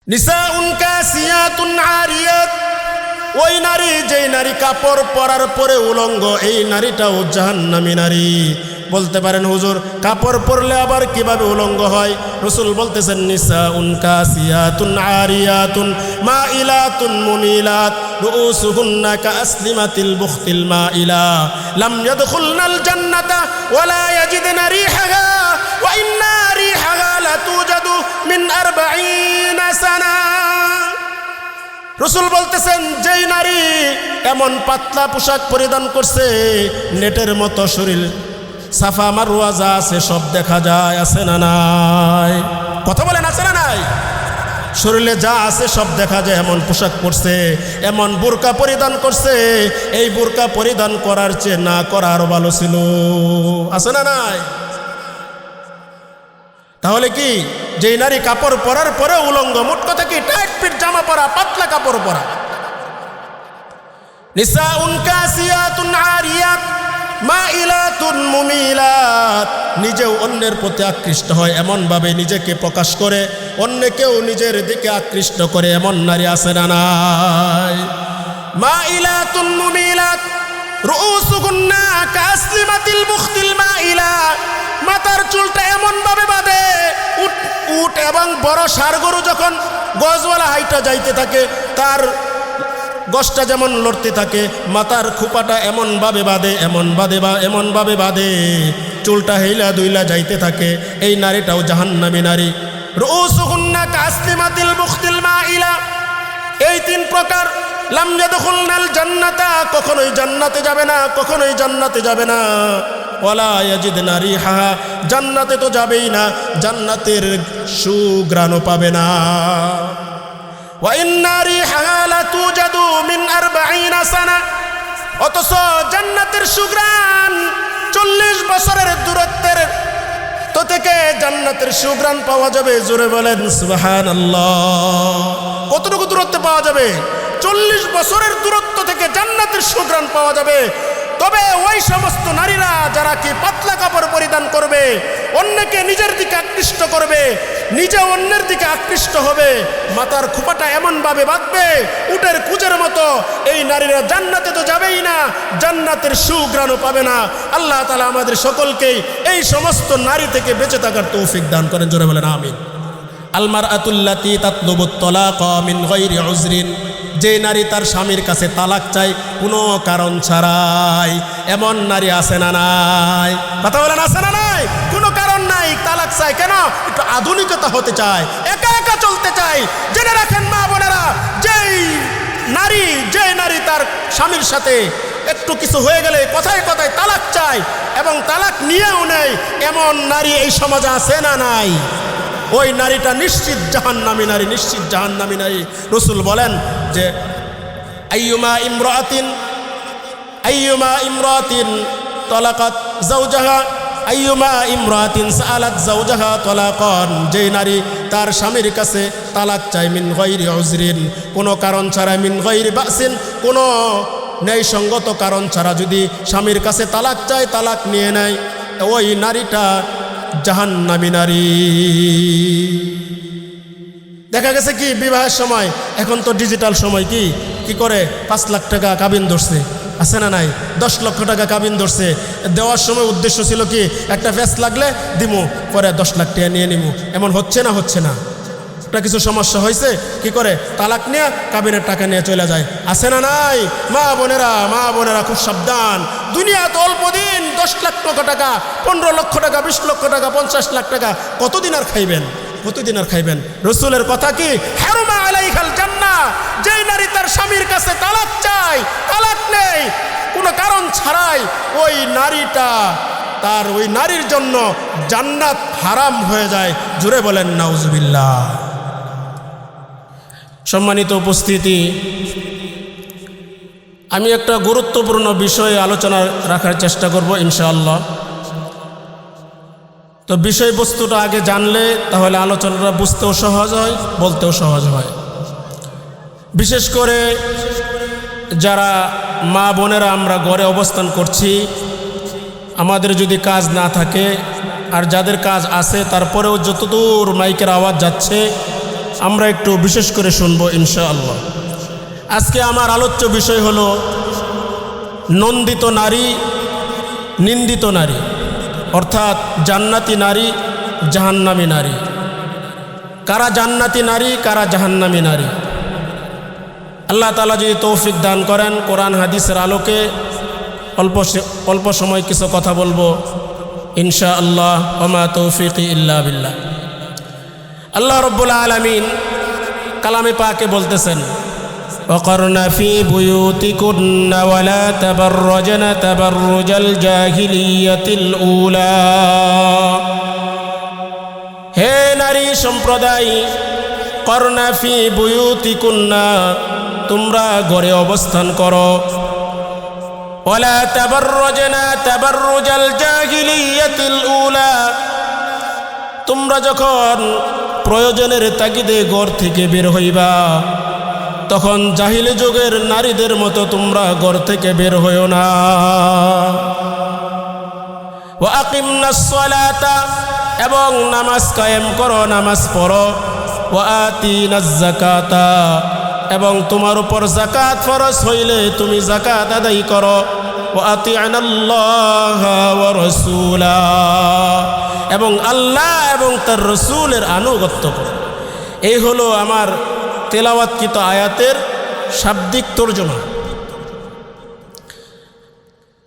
নিসাউন কাসিয়াতুন আরিয়াত, ওই নারী যেই নারী কাপড় পরার পরে উলঙ্গ, এই নারীটাও জাহান্নামী নারী। বলতে পারেন হুজুর কাপড় পরলে আবার কিভাবে উলঙ্গ হয়? রাসূল বলতেছেন নিসাউন কাসিয়াতুন আরিয়াতুন মাইলাতুন মুমিলাত রুউসুহুন্না কাসলিমাতিল বুখতিল মাইলা লাম ইয়াদখুলনাল জান্নাতা ওয়ালা ইয়াজিদনা রিহাহা ওয়া ইন্না রিহাহা লাতুজাদু মিন 40 সানা। রাসূল বলতেছেন যেই নারী এমন পাতলা পোশাক পরিধান করছে, নেটের মতো শরীর, সাফা মারওয়া যা আছে সব দেখা যায়, আছে না নাই? কথা বলেন, আছে না নাই? শরীরে যা আছে সব দেখা যায়, এমন পোশাক পরছে, এমন বোরকা পরিধান করছে। এই বোরকা পরিধান করার চেয়ে না করা আরো ভালো ছিল, আছে না নাই? তাহলে কি যেই নারী কাপড় পরার পরে উলঙ্গ, মোট কথা কি টাইট ফিট জামা পরা, পাতলা কাপড় পরা। নিসাউন কাসিয়াতুন আরিয়াত মাইলাতুন মুমিলাত, নিজেও অন্যের প্রতি আকৃষ্ট হয়, এমন ভাবে নিজেকে প্রকাশ করে, অন্যকেও নিজের দিকে আকৃষ্ট করে, এমন নারী আছে না নাই? মাইলাতুন মুমিলাত রুউসুহুন্না কাসলিমাতিল বুখতিল মাইলা, মাথার চুলটা এমন ভাবে বাঁধে, উট এবং বড় ষাঁড় গরু যখন গজওয়ালা হাইটা যাইতে থাকে, তার গসটা যেমন লড়তে থাকে, মাথার খোপাটা এমন ভাবে বাঁধে, এমন ভাবে বাঁধে, চুলটা হেইলা দুইলা যাইতে থাকে। এই নারীটাও জাহান্নামী নারী। রুউসুহুন্না কাসলিমাতিল বুখতিল মাইলা, এই তিন প্রকার লাম ইয়াদখুলনাল জান্নাতা, কখনোই জান্নাতে যাবে না, কখনোই জান্নাতে যাবে না। ওয়ালা ইয়াজিদনা রিহাহা, জান্নাতে তো যাবেই না, জান্নাতের সুঘ্রাণও পাবে না। ওয়া ইন্না রিহাহা লাতুজাদু মিন 40 সানা, অথচ জান্নাতের সুঘ্রাণ 40 বছরের দূরত্বের তো থেকে জান্নাতের সুঘ্রাণ পাওয়া যাবে। জোরে বলেন সুবহানাল্লাহ। কতটুকু দূরত্বে পাওয়া যাবে? 40 বছরের দূরত্ব থেকে জান্নাতের সুঘ্রাণ পাওয়া যাবে। তবে ওই সমস্ত নারীরা যারা কি পাতলা কাপড় পরিধান করবে, অন্যকে নিজের দিকে আকৃষ্ট করবে, নিজে অন্যের দিকে আকৃষ্ট হবে, মাথার খোপাটা এমনভাবে বাঁধবে উটের কুজের মতো, এই নারীরা জান্নাতে তো যাবেই না, জান্নাতের সুঘ্রাণও পাবে না। আল্লাহ তাআলা আমাদের সকলকেই এই সমস্ত নারী থেকে বেঁচে থাকার তৌফিক দান করেন। জোরে বলেন আমিন। আলমারআতুল্লাতী তাতলুবুত তালাকা মিন গায়রি উযরিন, যে নারী তার স্বামীর কাছে তালাক চায় কোনো কারণ ছাড়াই, এমন নারী আছে না নাই? কথা বলেন, আছে না নাই? কোনো কারণ নাই, তালাক চায়। কেন? একটু আধুনিকতা হতে চায়, একা একা চলতে চায়। জেনে রাখেন মা বোনেরা, যে নারী তার স্বামীর সাথে একটু কিছু হয়ে গেলে কথায় কথায় তালাক চায় এবং তালাক নিয়েও নেয়, এমন নারী এই সমাজে আছে না নাই? ওই নারীটা নিশ্চিত জাহান্নামী নারী, নিশ্চিত জাহান্নামী নারী। রাসূল বলেন যে আইয়ুমা ইমরাতিন তালাকাত যাওজাহা, আইয়ুমা ইমরাতিন সাআলাত যাওজাহা তালাকান, যে নারী তার স্বামীর কাছে তালাক চায় মিন গায়রি উযরিন, কোনো কারণ ছাড়া, মিন গায়রি বাসিন, কোনো ন্যায়সঙ্গত কারণ ছাড়া যদি স্বামীর কাছে তালাক চায়, তালাক নিয়ে নেয়, ওই নারীটা জাহান্নামী নারী। দেখা গেছে কি বিবাহের সময়, এখন তো ডিজিটাল সময়, কি করে 5 লাখ টাকা কাবিন ধরছে, আছে না নাই? 10 লক্ষ টাকা কাবিন ধরছে। দেওয়ার সময় উদ্দেশ্য ছিল কি, একটা ফেস লাগলে দিমু, পরে 10 লাখ টাকা নিয়ে নিমু। এমন হচ্ছে না? হচ্ছে না? একটা কিছু সমস্যা হয়েছে, কি করে তালাক নিয়ে কাবিনের টাকা নিয়ে চলে যায়, আছে না নাই? মা বোনেরা খুব সাবধান। দুনিয়া তো অল্প দিন, 10 লাখ টাকা, 15 লক্ষ টাকা, 20 লক্ষ টাকা, 50 লাখ টাকা, কতদিন আর খাইবেন? রাসূলের কথা কি, হারুমা আলাইহাল জান্নাহ, যেই নারী তার স্বামীর কাছে তালাক চায়, তালাক নেই কোনো কারণ ছাড়াই, ওই নারীর জন্য জান্নাত হারাম হয়ে যায়। জোরে বলেন নাউজুবিল্লাহ। সম্মানিত উপস্থিতি, আমি একটা গুরুত্বপূর্ণ বিষয়ে আলোচনা রাখার চেষ্টা করব ইনশাআল্লাহ। তো বিষয়বস্তুটা আগে জানলে তাহলে আলোচনাটা বুঝতেও সহজ হয়, বলতেও সহজ হয়। বিশেষ করে যারা মা বোনেরা আমরা ঘরে অবস্থান করছি, আমাদের যদি কাজ না থাকে, আর যাদের কাজ আছে তারপরেও যতদূর মাইকের আওয়াজ যাচ্ছে আমরা একটু বিশেষ করে শুনবো ইনশাআল্লাহ। আজকে আমার আলোচ্য বিষয় হলো নন্দিত নারী, নিন্দিত নারী, অর্থাৎ জান্নাতি নারী, জাহান্নামী নারী। কারা জান্নাতি নারী, কারা জাহান্নামী নারী? আল্লাহ তাআলা যদি তৌফিক দান করেন, কোরআন হাদিসের আলোকে অল্প সময় কিছু কথা বলবো ইনশাআল্লাহ। ওমা তৌফিকি ইল্লা বিল্লাহ। আল্লাহ রাব্বুল আলামিন কালামে পাকে বলতেছেন, ওয়াকারনা ফি বুয়ুতিকুন্না ওয়ালা তাবাররাজনা তাবাররুজাল জাহিলিয়াতিল উলা। হে নারী সম্প্রদায়, করনা ফি বুয়ুতিকুন্না, তোমরা ঘরে অবস্থান করো, ওয়ালা তাবাররাজনা তাবাররুজাল জাহিলিয়াতিল উলা, তোমরা যখন প্রয়োজনের তাগিদে ঘর থেকে বের হইবা তখন জাহিলি যুগের নারীদের মতো তোমরা ঘর থেকে বের হইও না। ওয়া আকিমনাস সালাতা, এবং নামাজ কায়েম করো, নামাজ পড়ো। ওয়া আতিনাজ যাকাতা, এবং তোমার উপর যাকাত ফরজ হইলে তুমি যাকাত আদায় করো। ওয়া আতিআনাল্লাহা ওয়া রাসূলা, এবং আল্লাহ এবং তার রাসূলের আনুগত্য করো। এই হলো আমার তেলাওয়াতকৃত আয়াতের শাব্দিক তর্জমা।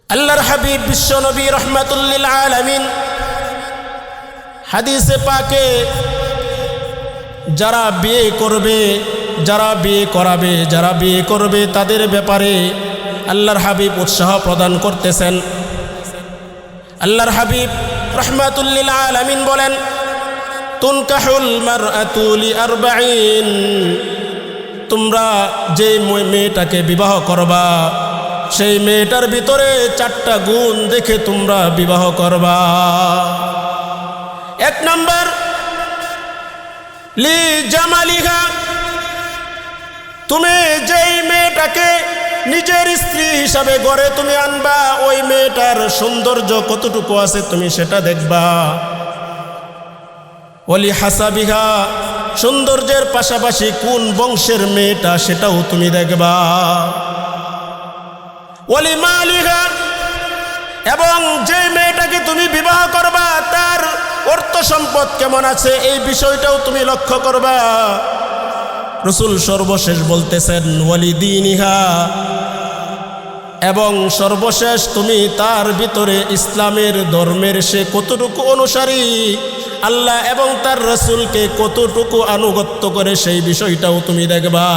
আল্লাহর হাবিব বিশ্বনবী রাহমাতুল লিল আলামিন হাদিসে পাকে যারা বিয়ে করবে, যারা বিয়ে করাবে, যারা বিয়ে করবে তাদের ব্যাপারে আল্লাহর হাবিব উৎসাহ প্রদান করতেছেন। আল্লাহর হাবিব রাহমাতুল লিল আলামিন বলেন, তুনকাহুল মারআতু লিআরবাঈন, তোমরা যে মেয়েটাকে বিবাহ করবা সেই মেয়েটার ভিতরে 4টা গুণ দেখে তোমরা বিবাহ করবা। 1 নম্বর, লি জামালিহা, তুমি যেই মেয়েটাকে নিজের স্ত্রী হিসাবে গড়ে তুমি আনবা ওই মেয়েটার সৌন্দর্য কতটুকু আছে তুমি সেটা দেখবা। ওলি হাসাবিহা, সৌন্দর্যের পাশাপাশি কোন বংশের মেয়েটা সেটাও তুমি দেখবা। ওলি মালিহা, এবং যে মেয়েটাকে তুমি বিবাহ করবা তার অর্থ সম্পদ কেমন আছে এই বিষয়টাও তুমি লক্ষ্য করবা। রাসূল সর্বশেষ বলতেছেন ওয়ালিদিনিহা, এবং সর্বশেষ তুমি তার ভিতরে ইসলামের ধর্মের সে কতটুকু অনুসারী, আল্লাহ এবং তার রাসূলকে কতটুকু আনুগত্য করে সেই বিষয়টাও তুমি দেখবা।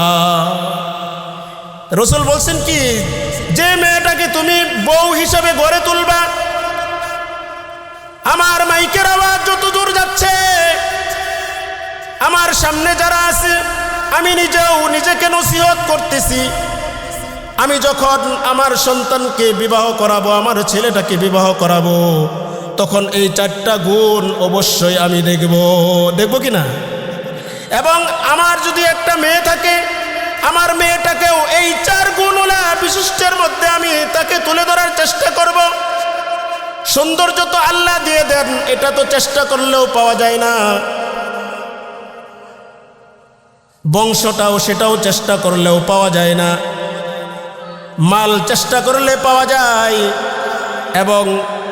রাসূল বলছেন কি, যে মেয়েটাকে তুমি বউ হিসাবে গড়ে তুলবা, আমার মাইকের আওয়াজ যত দূর যাচ্ছে, আমার সামনে যারা আছে, আমি নিজেও নিজেকে নসিহত করতেছি, আমি যখন আমার সন্তানকে বিবাহ করাবো, আমার ছেলেটাকে বিবাহ করাবো, তখন এই 4টা গুণ অবশ্যই আমি দেখব কি না। এবং আমার যদি একটা মেয়ে থাকে, আমার মেয়েটাকেও এই 4 গুণওয়ালা বিশিষ্টের মধ্যে আমি তাকে তুলে ধরার চেষ্টা করব। সৌন্দর্য তো আল্লাহ দিয়ে দেন, এটা তো চেষ্টা করলেও পাওয়া যায় না। বংশটাও সেটাও চেষ্টা করলেও পাওয়া যায় না। মাল চেষ্টা করলে পাওয়া যায়, এবং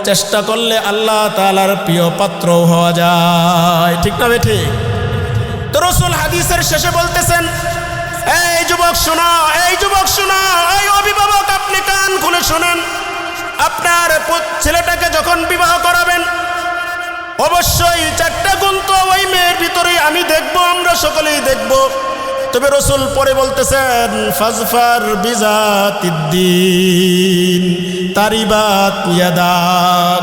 চেষ্টা করলে আল্লাহ তাআলার প্রিয় পাত্রও হওয়া যায়। ঠিক না ঠিক? তো রাসূল হাদিসের শেষে বলতেছেন, এই যুবক শোনো, এই যুবক শোনো, এই অভিভাবক আপনি কান খুলে শোনেন, আপনার ছেলেটাকে যখন বিবাহ করাবেন অবশ্যই 4টা গুণ তো ওই মেয়ের ভিতরে আমি দেখব, আমরা সকলেই দেখব। তবে রাসূল পরে বলতেছেন, ফাজফার বিজাতিদ্দিন তারিবাত ইয়াদাক,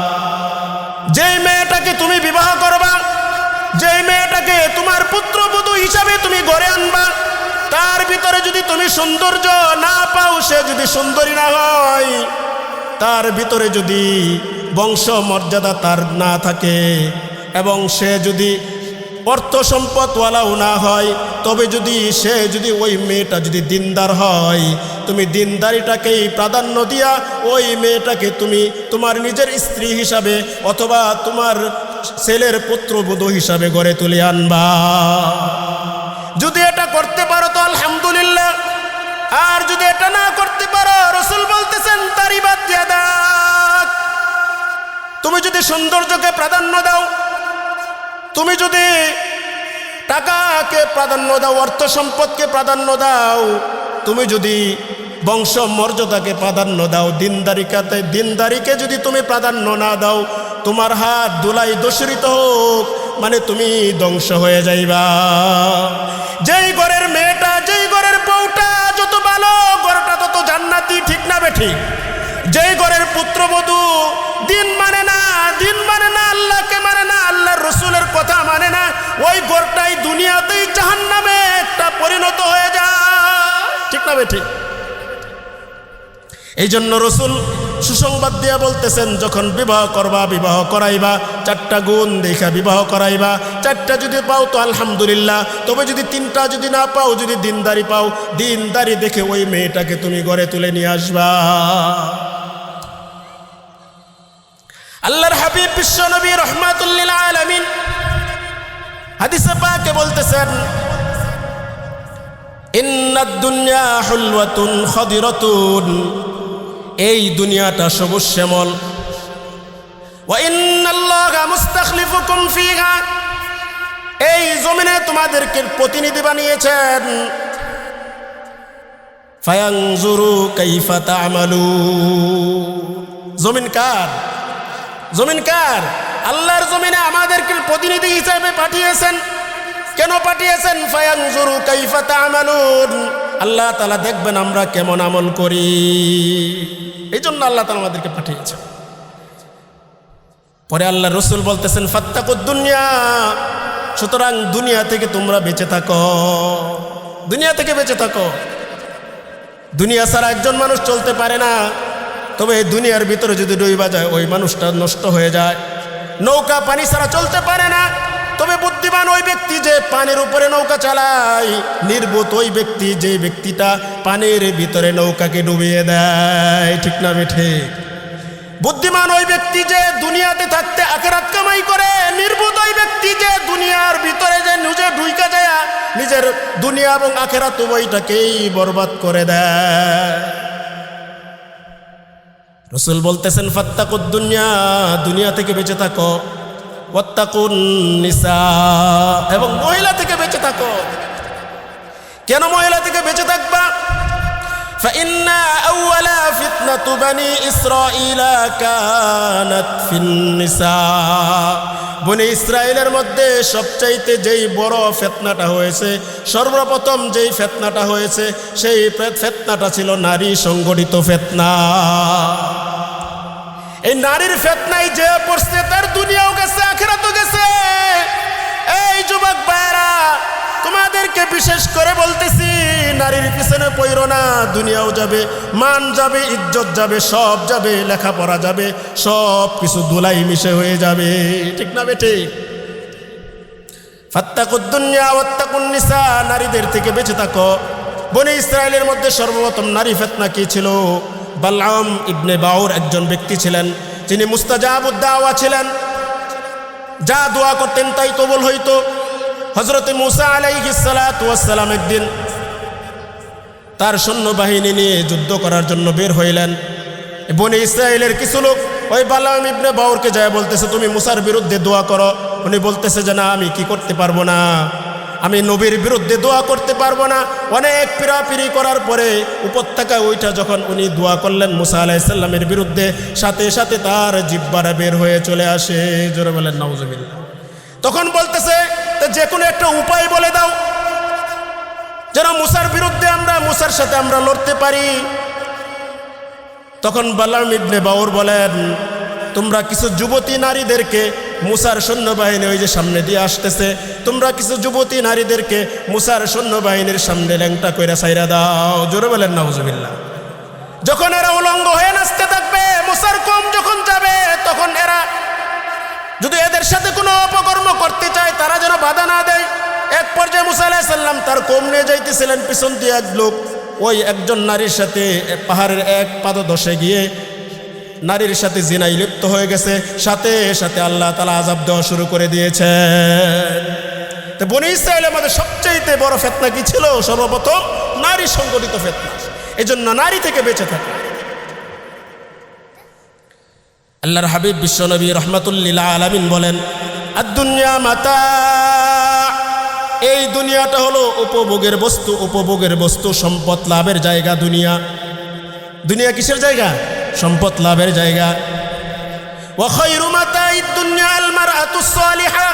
যেই মেয়েটাকে তুমি বিবাহ করবা, যেই মেয়েটাকে তোমার পুত্রবধূ হিসাবে তুমি ঘরে আনবা, তার ভিতরে যদি তুমি সৌন্দর্য না পাও, সে যদি সুন্দরী না হয়, তার ভিতরে যদি বংশ মর্যাদা তার না থাকে, এবং সে যদি অর্থ সম্পদওয়ালাও না হয়, তবে যদি ওই মেয়েটা যদি দিনদার হয়, তুমি দিনদারিটাকেই প্রাধান্য দিয়া ওই মেয়েটাকে তুমি তোমার নিজের স্ত্রী হিসাবে অথবা তোমার ছেলের পুত্রবধূ হিসাবে গড়ে তুলে আনবা। যদি এটা করতে পারো তো আলহামদুলিল্লাহ, আর যদি এটা না করতে পারো রাসূল বলতেছেন তারিবাত ইয়াদাক। তুমি যদি সৌন্দর্যকে প্রাধান্য দাও, তুমি যদি টাকাকে প্রাধান্য দাও, অর্থ সম্পদকে প্রাধান্য দাও, তুমি যদি বংশ মর্যাদাকে প্রাধান্য দাও, দিনদারিকে যদি তুমি প্রাধান্য না দাও, তোমার হাত দুলাই দূষিত হোক, মানে তুমি ধ্বংস হয়ে যাইবা। যেই ঘরের মেয়েটা, যেই ঘরের বউটা যত ভালো, ঘরটা তত জান্নাতি, ঠিক না বেঠিক? যেই ঘরের পুত্রবধূ দিন মানে না, আল্লাহকে মানে না, আল্লাহর রাসূলের কথা মানে না, ওই ঘরটাই দুনিয়াতেই জাহান্নামে একটা পরিণত হয়ে যায়, ঠিক না বেঠিক? এই জন্য রাসূল সুসংবাদ দিয়া বলতেছেন, যখন বিবাহ করবা, বিবাহ করাইবা, 4টা গুণ দেখা বিবাহ করাইবা। 4টা যদি পাও তো আলহামদুলিল্লাহ, তবে যদি 3টা যদি না পাও, যদি দিনদারি পাও, দিনদারি দেখে ওই মেয়েটাকে তুমি ঘরে তুলে নিয়ে আসবা। আল্লাহর হাবিব বিশ্ব নবী রাহমাতুল লিল আলামিন হাদিসে পাকে বলতেছেন, ইন্নাদ দুনিয়া হুলওয়াতুন খাদিরাতুন, এই দুনিয়াটা সবুজ শ্যামল। ওয়া ইন্নাল্লাহা মুস্তাখলিফুকুম ফিহা, এই জমিনে তোমাদেরকে প্রতিনিধি বানিয়েছেন। ফায়ানজুরু কাইফা তা'মালুন, জমিন কার? জমিন কার? আল্লাহর জমিনে আমাদেরকে প্রতিনিধি হিসেবে পাঠিয়েছেন। কেন পাঠিয়েছেন? ফায়ানজুরু কাইফা তা'মালুন, আল্লাহ তাআলা দেখবেন আমরা কেমন আমল করি, এই জন্য আল্লাহ তাআলা আমাদেরকে পাঠিয়েছেন। পরে আল্লাহর রাসূল বলতেছেন ফাত্তাকুদ দুনিয়া, সুতরাং দুনিয়া থেকে তোমরা বেঁচে থাকো, দুনিয়া থেকে বেঁচে থাকো। দুনিয়া ছাড়া একজন মানুষ চলতে পারে না, তবে এই দুনিয়ার ভিতরে যদি ডুইবা যায় ওই মানুষটা নষ্ট হয়ে যায়। নৌকা পানি ছাড়া চলতে পারে না, তবে বুদ্ধিমান ওই ব্যক্তি যে পানির উপরে নৌকা চালায়, নির্বোধ ওই ব্যক্তি যে ব্যক্তিটা পানির ভিতরে নৌকাকে ডুবিয়ে দেয়, ঠিক না বেঠিক? বুদ্ধিমান ওই ব্যক্তি যে দুনিয়াতে থাকতে আখিরাত কামাই করে, নির্বোধ ওই ব্যক্তি যে দুনিয়ার ভিতরে যে নিজে ঢুইকা যায় নিজের দুনিয়া এবং আখিরাত উভয়টাকেই বরবাদ করে দেয়। রাসূল বলতেছেন ফাত্তাকুদ দুনিয়া, দুনিয়া থেকে বেঁচে থাকো, ওয়াত্তাকুন নিসা, এবং মহিলা থেকে বেঁচে থাকো। কেন মহিলা থেকে বেঁচে থাকবা? ফাইন্না আউওয়ালা ফিতনাতু বনি ইসরাঈলা কানাত ফিন নিসা, বনি ইসরাইলের মধ্যে সবচাইতে যেই বড় ফিতনাটা হয়েছে, সর্বপ্রথম যেই ফিতনাটা হয়েছে, সেই ফিতনাটা ছিল নারী সংগঠিত ফিতনা। এই নারীর ফিতনায় যে পড়ছে তার দুনিয়াও গেছে, আখিরাতও গেছে। এই যুবক ভাইরা, তোমাদেরকে বিশেষ করে বলতেছি, নারীর পিছনে পড়ো না, দুনিয়াও যাবে, মান যাবে, ইজ্জত যাবে, সব যাবে, লেখাপড়া যাবে, সব কিছু ধুলাই মিশে হয়ে যাবে, ঠিক না বেঠিক? ফাত্তাকুদ দুনিয়া ওয়াত্তাকুন নিসা, নারীদের থেকে বেঁচে থাকো। বনি ইসরাইলের মধ্যে সর্বপ্রথম নারী ফিতনা কি ছিল? বালআম ইবনে বাউর একজন ব্যক্তি ছিলেন, যিনি মুস্তাজাবুদ দাওয়া ছিলেন, যা দোয়া করতেন তাই কবুল হইতো। হযরত মুসা আলাইহিস সালাতু ওয়াস সালাম একদিন তার সৈন্যবাহিনী নিয়ে যুদ্ধ করার জন্য বের হইলেন। বনি ইসরাইলের কিছু লোক ওই বালআম ইবনে বাউরকে যায় বলতেছে, তুমি মুসার বিরুদ্ধে দোয়া করো। উনি বলতেছে যে না, আমি কি করতে পারবো না, আমি নবীর বিরুদ্ধে দোয়া করতে পারবো না। অনেক পিরাপিরি করার পরে উপত্যকায় ওইটা যখন উনি দোয়া করলেন মুসা আলাইহিস সালামের বিরুদ্ধে, সাথে সাথে তার জিহ্বাটা বের হয়ে চলে আসে। জোরে বলেন নাউজুবিল্লাহ। তখন বলতেছে যে কোনো একটা উপায় বলে দাও, যেন মুসার বিরুদ্ধে মুসার সাথে আমরা লড়তে পারি। তখন বালআম ইবনে বাউর বলেন, তোমরা কিছু যুবতী নারীদেরকে, মুসার সৈন্যবাহিনী ওই যে সামনে দিয়ে আসতেছে, তোমরা কিছু যুবতী নারীদেরকে মুসার সৈন্যবাহিনীর সামনে ল্যাংটা কইরা ছাইরা দাও। জোরে বলেন নাউজুবিল্লাহ। যখন এরা উলঙ্গ হয়ে নাচতে থাকবে, মুসার কওম যখন যাবে, তখন এরা যদি এদের সাথে কোনো অপকর্ম করতে চায় তারা যেন বাধা না দেয়। এক পর্যায়ে মুসা আলাইহিস সালাম তার কওম নিয়ে যাইতেছিলেন, পিছন দিয়ে এক লোক ওই একজন নারীর সাথে পাহাড়ের এক পাদদেশে গিয়ে নারীর সাথে জিনায় লিপ্ত হয়ে গেছে। সাথে সাথে আল্লাহ তাআলা আযাব দেওয়া শুরু করে দিয়েছেন। তো বনি ইসরায়েলের মধ্যে সবচেয়ে বড় ফিতনা কি ছিল? সর্বপ্রথম নারী সংগঠিত ফিতনা। এজন্য নারী থেকে বেঁচে থাকা। আল্লাহর হাবিব বিশ্বনবী রাহমাতুল লিল আলামিন বলেন, আদ-দুনিয়া মাতা, এই দুনিয়াটা হলো উপভোগের বস্তু, উপভোগের বস্তু, সম্পদ লাভের জায়গা। দুনিয়া দুনিয়া কিসের জায়গা? সম্পদ লাভের জায়গা। ওয়া খায়রু মাতা'id দুনিয়া আল মারআতুস সালিহা,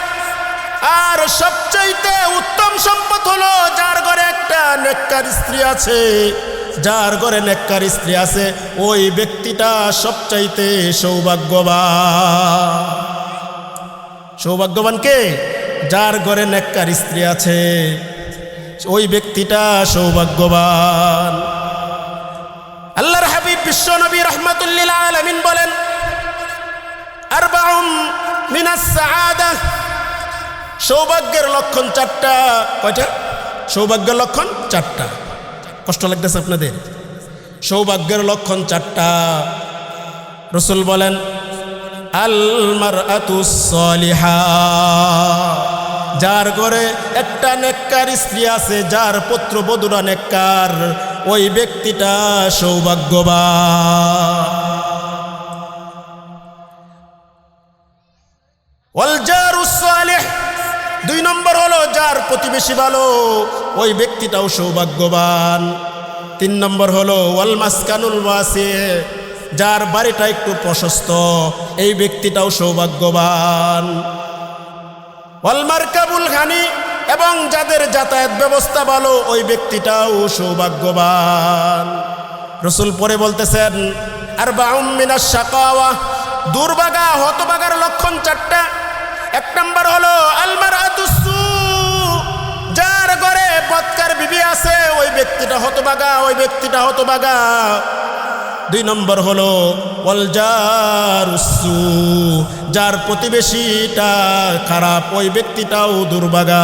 আর সবচাইতে উত্তম সম্পদ হলো যার ঘরে একটা নেককার স্ত্রী আছে। যার ঘরে নেককার স্ত্রী আছে ওই ব্যক্তিটা সবচাইতে সৌভাগ্যবান। সৌভাগ্যবান কে? যার ঘরে নেককার স্ত্রী আছে, ওই ব্যক্তিটা সৌভাগ্যবান। আল্লাহর হাবিব বিশ্বনবী রাহমাতুল লিল আলামিন বলেন, আরবাউম মিনাস সাআদা, সৌভাগ্যের লক্ষণ চারটা। কয়টা? সৌভাগ্যের লক্ষণ চারটা। কষ্ট লাগতেছে আপনাদের? সৌভাগ্যের লক্ষণ চারটা। রাসূল বলেন, আল মারআতুস সালিহা, যার ঘরে একটা নেককার স্ত্রী আছে, যার পুত্রবধূরা নেককার, ওই ব্যক্তিটা সৌভাগ্যবান। ওয়াল জারুস সালিহ, দুই নম্বর হলো যার প্রতিবেশী ভালো, ওই ব্যক্তিটাও সৌভাগ্যবান। তিন নম্বর হলো ওয়াল মাসকানুল ওয়াসি, যার বাড়িটা একটু প্রশস্ত, এই ব্যক্তিটাও সৌভাগ্যবান। ওয়াল মারকাবুল গানি, এবং যাদের যাতায়াত ব্যবস্থা ভালো, ওই ব্যক্তিটাও সৌভাগ্যবান। রাসূল পরে বলতেছেন, আরবাউম মিনাশ শাকাওয়া, দুর্ভাগা হতভাগার লক্ষণ চারটা। এক নম্বর হলো আল মারআতুস সু, যার ঘরে বদকার বিবি আছে, ওই ব্যক্তিটা হতভাগা, ওই ব্যক্তিটা হতভাগা। দুই নম্বর হলো ওয়াল জারুস সু, যার প্রতিবেশীটা খারাপ, ওই ব্যক্তিটাও দুর্ভাগা,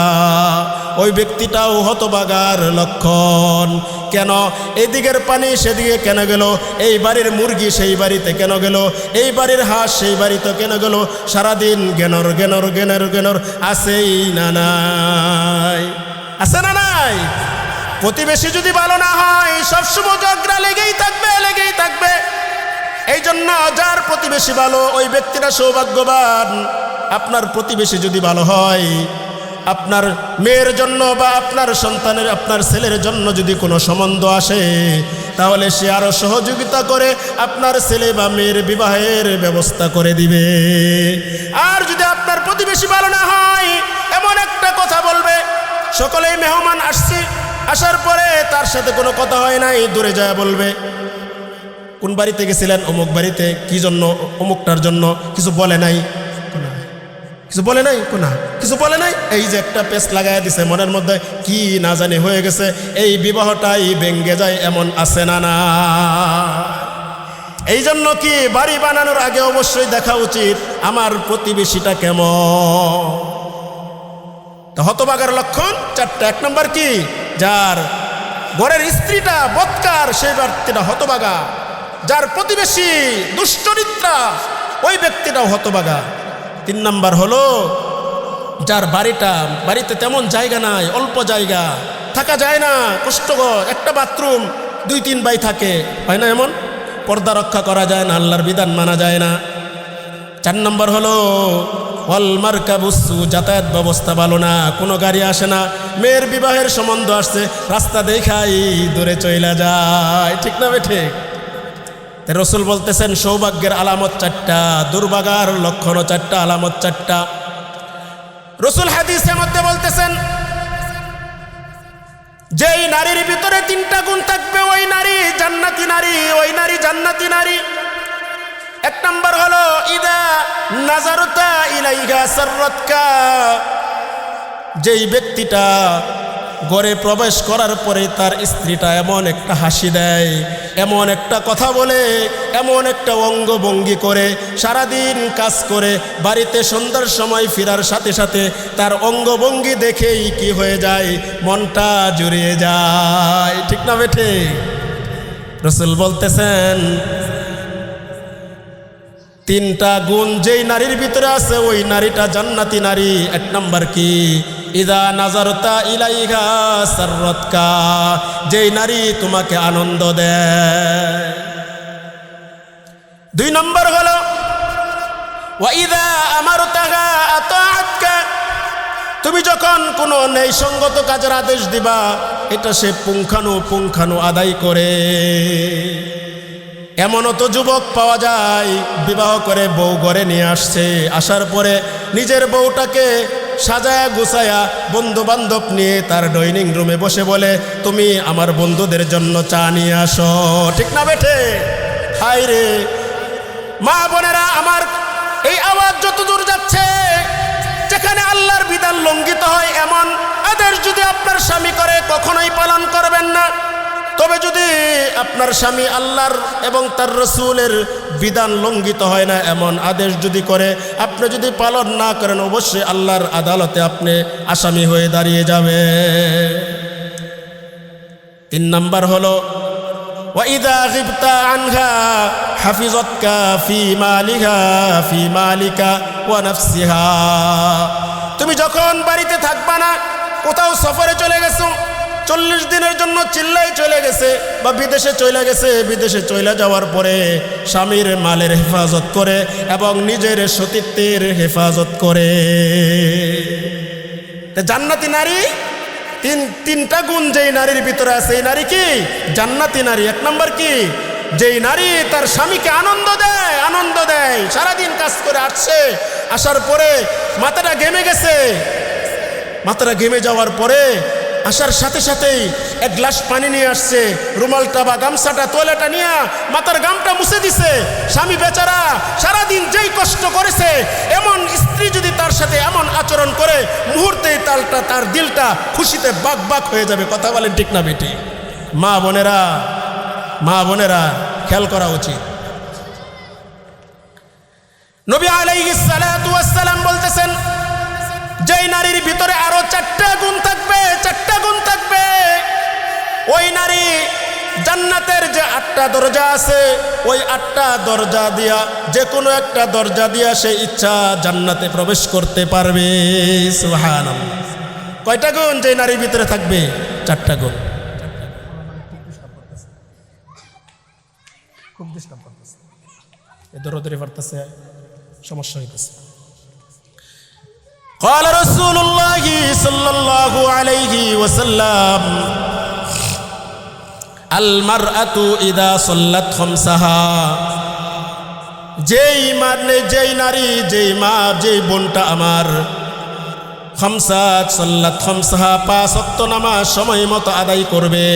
ওই ব্যক্তিটাও হতভাগার লক্ষণ। কেন? এদিকের পানি সেদিকে কেন গেল? এই বাড়ির মুরগি সেই বাড়িতে কেন গেল? এই বাড়ির হাঁস সেই বাড়িতে কেন গেল? সারাদিন গেনর গেনর গেনর গেনর আছেই না নাই? আছে না নাই? প্রতিবেশী যদি ভালো না হয়, সবসময় ঝগড়া লেগেই থাকবে, লেগেই থাকবে। এই জন্য যার প্রতিবেশী ভালো, ওই ব্যক্তিটা সৌভাগ্যবান। আপনার প্রতিবেশী যদি ভালো হয়, আপনার মেয়ের জন্য বা আপনার সন্তানের, আপনার ছেলের জন্য যদি কোনো সম্বন্ধ আসে, তাহলে সে আরো সহযোগিতা করে আপনার ছেলে বা মেয়ের বিবাহের ব্যবস্থা করে দিবে। আর যদি আপনার প্রতিবেশী ভালো না হয়, এমন একটা কথা বলবে, সকলেই মেহমান আসছে, আসার পরে তার সাথে কোনো কথা হয় নাই, দূরে যায় বলবে, কোন বাড়িতে গেছিলেন? অমুক বাড়িতে। কি জন্য? অমুকটার জন্য। কিছু বলে নাই, কিছু বলে নাই, কিছু বলে নাই। এই যে একটা পেস্ট লাগাই দিছে মনের মধ্যে, কি না জানি হয়ে গেছে, এই বিবাহটাই ভেঙ্গে যায়, এমন আছে না না? এই জন্য কি বাড়ি বানানোর আগে অবশ্যই দেখা উচিত আমার প্রতিবেশীটা কেমন। হতভাগার লক্ষণ চারটা। এক নম্বর কি? যার ঘরের স্ত্রীটা বদকার, সেই ব্যক্তিটা হতভাগা। যার প্রতিবেশী দুশ্চরিত্রা, ওই ব্যক্তিটাও হতভাগা। তিন নম্বর হলো যার বাড়িতে তেমন জায়গা নাই, অল্প জায়গা, থাকা যায় না, কষ্টকর, একটা বাথরুম, 2-3 ভাই থাকে, হয় না এমন? পর্দা রক্ষা করা যায় না, আল্লাহর বিধান মানা যায় না। 4 নম্বর হলো ওয়াল মারকাবুস সু, যাতায়াত ব্যবস্থা ভালো না, কোনো গাড়ি আসে না, মেয়ের বিবাহের সম্বন্ধ আসছে, রাস্তা দেখাই দূরে চলে যায়। ঠিক না বেঠিক? রাসূল বলতেছেন সৌভাগ্যের আলামত 4টা, দুর্ভাগার লক্ষণও 4টা, আলামত 4টা। রাসূল হাদিসের মধ্যে বলতেছেন, যেই নারীর ভিতরে 3টা গুণ থাকবে, ওই নারী জান্নাতি নারী, ওই নারী জান্নাতি নারী। 1 নম্বর হলো ইদা নাজারতা ইলাইহা সাররাতকা, যেই ব্যক্তিটা ঘরে প্রবেশ করার পরে তার স্ত্রীটা এমন একটা হাসি দেয়, এমন একটা কথা বলে, এমন একটা অঙ্গভঙ্গি করে, সারাদিন কাজ করে বাড়িতে সন্ধ্যার সময় ফেরার সাথে সাথে তার অঙ্গভঙ্গি দেখেই কি হয়ে যায়, মনটা জুড়িয়ে যায়। ঠিক না বেঠে? রাসূল বলতেছেন 3টা গুণ যেই নারীর ভিতরে আছে, ওই নারীটা জান্নাতি নারী। 1 নম্বর কি? ইদা নাজারতা ইলাইহা সাররাতকা, যেই নারী তোমাকে আনন্দ দেয়। 2 নম্বর হলো ওয়া ইদা আমারতাহা আতাআতকা, তুমি যখন কোনো ন্যায়সঙ্গত কাজের আদেশ দিবা এটা সে পুঙ্খানু আদায় করে। এমনও তো যুবক পাওয়া যায় বিবাহ করে বউ ঘরে নিয়ে আসছে, আসার পরে নিজের বউটাকে সাজায়া গুছায়া বন্ধু বান্ধব নিয়ে তার ডাইনিং রুমে বসে বলে তুমি আমার বন্ধুদের জন্য চা নিয়ে আসো। ঠিক না বেঠে? হায় রে মা বোনেরা আমার, এই আওয়াজ যত দূর যাচ্ছে, যেখানে আল্লাহর বিধান লঙ্ঘিত হয় এমন আদেশ যদি আপনার স্বামী করে কখনোই পালন করবেন না। তবে যদি আপনার স্বামী আল্লাহর এবং তার রসুলের বিধান লঙ্ঘিত হয় না এমন আদেশ যদি করে, আপনি যদি পালন না করেন অবশ্যই আল্লাহর আদালতে আপনি আসামি হয়ে দাঁড়িয়ে যাবে। 3 নম্বর হলো ওয়াইদা গিবতা আনহা হাফিজাতকা ফি মালিকা ওয়া নাফসিহা, তুমি যখন বাড়িতে থাকবা না, কোথাও সফরে চলে গেছো, 40 দিনের জন্য চিল্লাই চলে গেছে বা বিদেশে চলে গেছে, বিদেশে চলে যাওয়ার পরে স্বামীর মালের হেফাজত করে এবং নিজের সতীত্বের হেফাজত করে। জান্নাতি নারী তিনটা গুণ যেই নারীর ভিতরে আছে, এই নারী কি জান্নাতি নারী। 1 নম্বর কি, যেই নারী তার স্বামীকে আনন্দ দেয়, সারাদিন কাজ করে আসছে, আসার পরে মাথাটা ঘেমে গেছে, মাথাটা ঘেমে যাওয়ার পরে আসার সাথে সাথেই 1 গ্লাস পানি নিয়ে আসছে, রুমালটা বা গামছাটা তোয়ালেটা নিয়ে মাথার গামটা মুছে দিছে। স্বামী বেচারা সারাদিন যেই কষ্ট করেছে, এমন স্ত্রী যদি তার সাথে এমন আচরণ করে, মুহূর্তেই তার দিলটা খুশিতে বাক হয়ে যাবে। কথা বলেন ঠিক না বেটি? মা বোনেরা খেয়াল করা উচিত। নবী আলাইহিস সালাতু ওয়াস সালাম বলতেছেন, যেই নারীর ভিতরে আরো 4টা গুণ থাকবে, ওই নারী জান্নাতের যে 8টা দরজা আছে, ওই 8টা দরজা দিয়া যে কোনো একটা দরজা দিয়া সে ইচ্ছা জান্নাতে প্রবেশ করতে পারবে। সুবহানাল্লাহ। কয়টা গুণ যে নারীর ভিতরে থাকবে? 4টা গুণ। খুব ডিস্টার্ব করতেছে, এদরদরে পারতেছে, সমস্যা হইতেছে। قال رسول الله صلى الله عليه وسلم المرأة إذا صلت خمسها, যেই নারী যেই বোনটা আমার খামসাত সাল্লাত খামসাহা 5 ওয়াক্ত নামাজ সময় মতো আদায় করবে,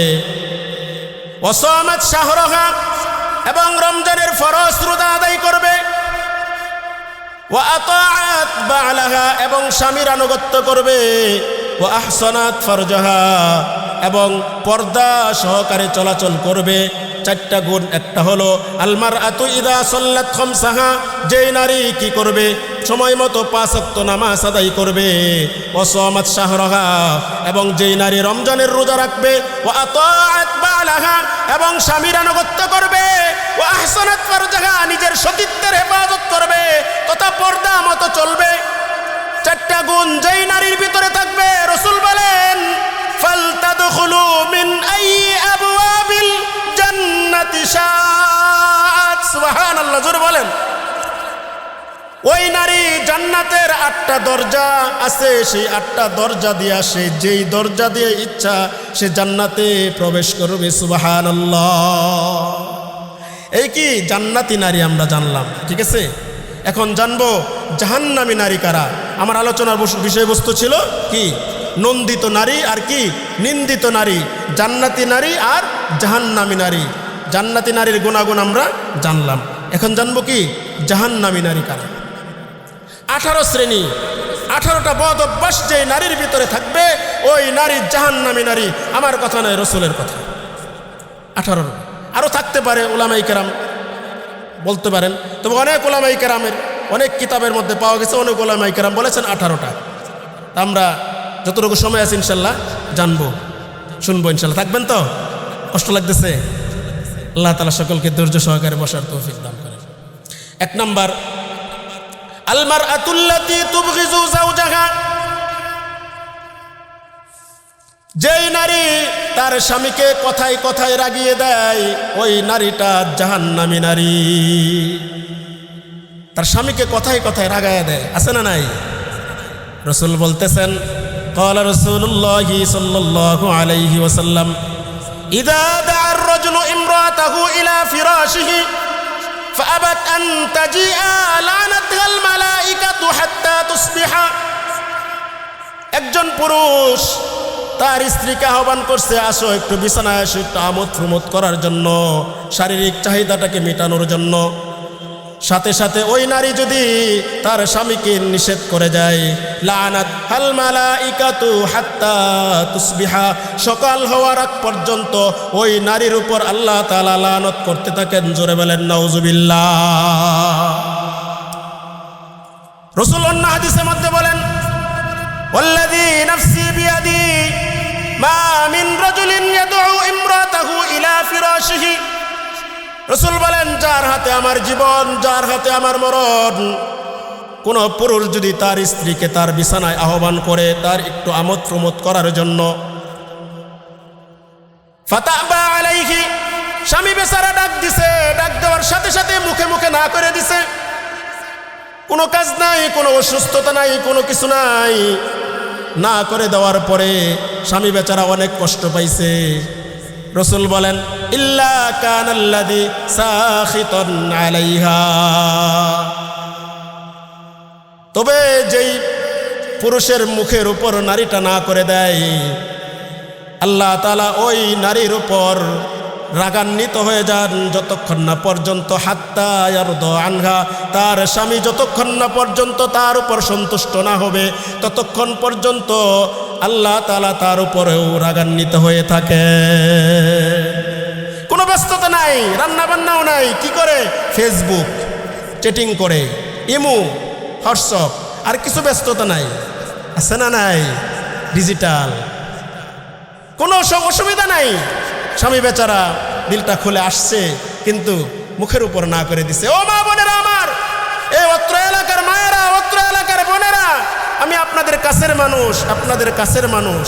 ওয়াসামাত শাহরাহা এবং রমজানের ফরজ রোজা আদায় করবে, ওয়া আতাআত বা'লাহা এবং স্বামীর আনুগত্য করবে, ওয়া আহসানাত ফারজাহা এবং পর্দা সহকারে চলাচল করবে। 4টা গুণ। একটা হলো আল মারআতু ইযা সাল্লাত খামসাহা, যেই নারী কি করবে? সময় মতো 5 ওয়াক্ত নামাজ আদায় করবে, ওয়া সামাত শাহরাহা এবং যেই নারী রমজানের রোজা রাখবে, ওয়া আতাআত বা'লাহা এবং স্বামীর আনুগত্য করবে, ওয়া আহসানাত ফারজাহা নিজের সতীত্বের হেফাজত করবে তথা পর্দা মতো চলবে। 4টা গুণ যেই নারীর ভিতরে থাকবে, রাসূল বলেন ফালতাদখুলু মিন আইয়ি আবওয়াবিল জান্নাতি শাআত। সুবহানাল্লাহ, জোরে বলেন। ওই নারী জান্নাতের 8টা দরজা আছে, সেই 8টা দরজা দিয়ে সে যেই দরজা দিয়ে ইচ্ছা সে জান্নাতে প্রবেশ করবে। সুবহানাল্লাহ। এই কি জান্নাতি নারী আমরা জানলাম, ঠিক আছে। এখন জানবো জাহান্নামী নারী কারা। আমার আলোচনার বিষয়বস্তু ছিল কি? নন্দিত নারী আর কি নিন্দিত নারী, জান্নাতি নারী আর জাহান্নামী নারী। জান্নাতি নারীর গুণাগুণ আমরা জানলাম, এখন জানবো কি জাহান্নামী নারী কারা। 18 শ্রেণী, 18টা বদ অভ্যাস যে নারীর ভিতরে থাকবে ওই নারী জাহান্নামী নারী। আমার কথা নয়, রসুলের কথা। 18 আরও থাকতে পারে, উলামায়ে কেরাম বলতে পারেন, তবে অনেক উলামায়ে কেরামের অনেক কিতাবের মধ্যে পাওয়া গেছে, অনেক উলামায়ে কেরাম বলেছেন 18টা। আমরা যতটুকু সময় আছে ইনশাল্লাহ জানবো, শুনবো ইনশাল্লাহ। থাকবেন তো? কষ্ট লাগতেছে? আল্লাহ তাআলা সকলকে ধৈর্য সহকারে বসার তৌফিক দান করেন। 1 নাম্বার, আল মারআতুল্লাতী তুবগিজু যাওজাহা, যেই নারী তার স্বামীকে কথায় কথায় রাগিয়ে দেয় ওই নারীটা জাহান্নামী নারী। তার স্বামীকে কথায় কথায় রাগায় দেয়, আছে না নাই? রাসূল বলতেছেন, ক্বালা রাসূলুল্লাহি সাল্লাল্লাহু আলাইহি ওয়াসাল্লাম, ইযা দা'a আর-রাজুলু ইমরাতাহু ইলা ফিরাশিহি ফাআবাত আন তাজিআ লানাতহাল মালাইকাতু হাত্তা তুসবিহা। একজন পুরুষ তার স্ত্রীকে আহ্বান করছে, আসো একটু বিছানায় আসো, একটু আমোদ প্রমোদ করার জন্য, শারীরিক চাহিদাটাকে মেটানোর জন্য। সাথে সাথে ওই নারী যদি তার স্বামীকে নিষেধ করে যায়, লানাত হাল মালাইকাতু হাত্তা তুসবিহা, সকাল হওয়ার আগ পর্যন্ত ওই নারীর উপর আল্লাহ তাআলা লানত করতে থাকেন। জোরে বলেন নাউজুবিল্লাহ। রাসূল অন্য হাদিসের মধ্যে বলেন, ওয়াল্লাযী নাফসি বিয়াদি মা মিন রাজুলিন ইয়াদউ ইমরাতাহু ইলা ফিরাশিহি। রাসূল বলেন, যার হাতে আমার জীবন, যার হাতে আমার মরণ, কোন পুরুষ যদি তার স্ত্রীকে তার বিছানায় আহ্বান করে তার একটু আমোদ প্রমোদ করার জন্য, ফাতাবা আলাইহি, স্বামী বেচারা ডাক দিছে, ডাক দেওয়ার সাথে সাথে মুখে মুখে না করে দিছে, কোনো কাজ নাই, কোনো অসুস্থতা নাই, কোনো কিছু নাই, না করে দেওয়ার পরে স্বামী বেচারা অনেক কষ্ট পাইছে। রাসূল বলেন, ইল্লা কানাল্লাযী সাখিতান আলাইহা, তবে যেই পুরুষের মুখের উপর নারীটা না করে দেয়, আল্লাহ তাআলা ওই নারীর উপর রাগান্বিত হয়ে যান যতক্ষণ না পর্যন্ত হাত্তা ইয়ারদা আনহা, তার স্বামী যতক্ষণ না পর্যন্ত তার উপর সন্তুষ্ট না হবে ততক্ষণ পর্যন্ত আল্লাহ তাআলা তার উপরেও রাগান্বিত হয়ে থাকে। কোনো ব্যস্ততা নাই, রান্না বান্নাও নাই, কি করে? ফেসবুক চ্যাটিং করে, ইমো, হোয়াটসঅ্যাপ, আর কিছু ব্যস্ততা নাই, আছে না নাই? ডিজিটাল, কোনো অসুবিধা নাই। স্বামী বেচারা দিলটা খুলে আসছে কিন্তু মুখের উপর না করে দিছে। ও মা বোনেরা আমার, এই অত্র এলাকার মায়েরা, অত্র এলাকার বোনেরা, আমি আপনাদের কাছের মানুষ, আপনাদের কাছের মানুষ,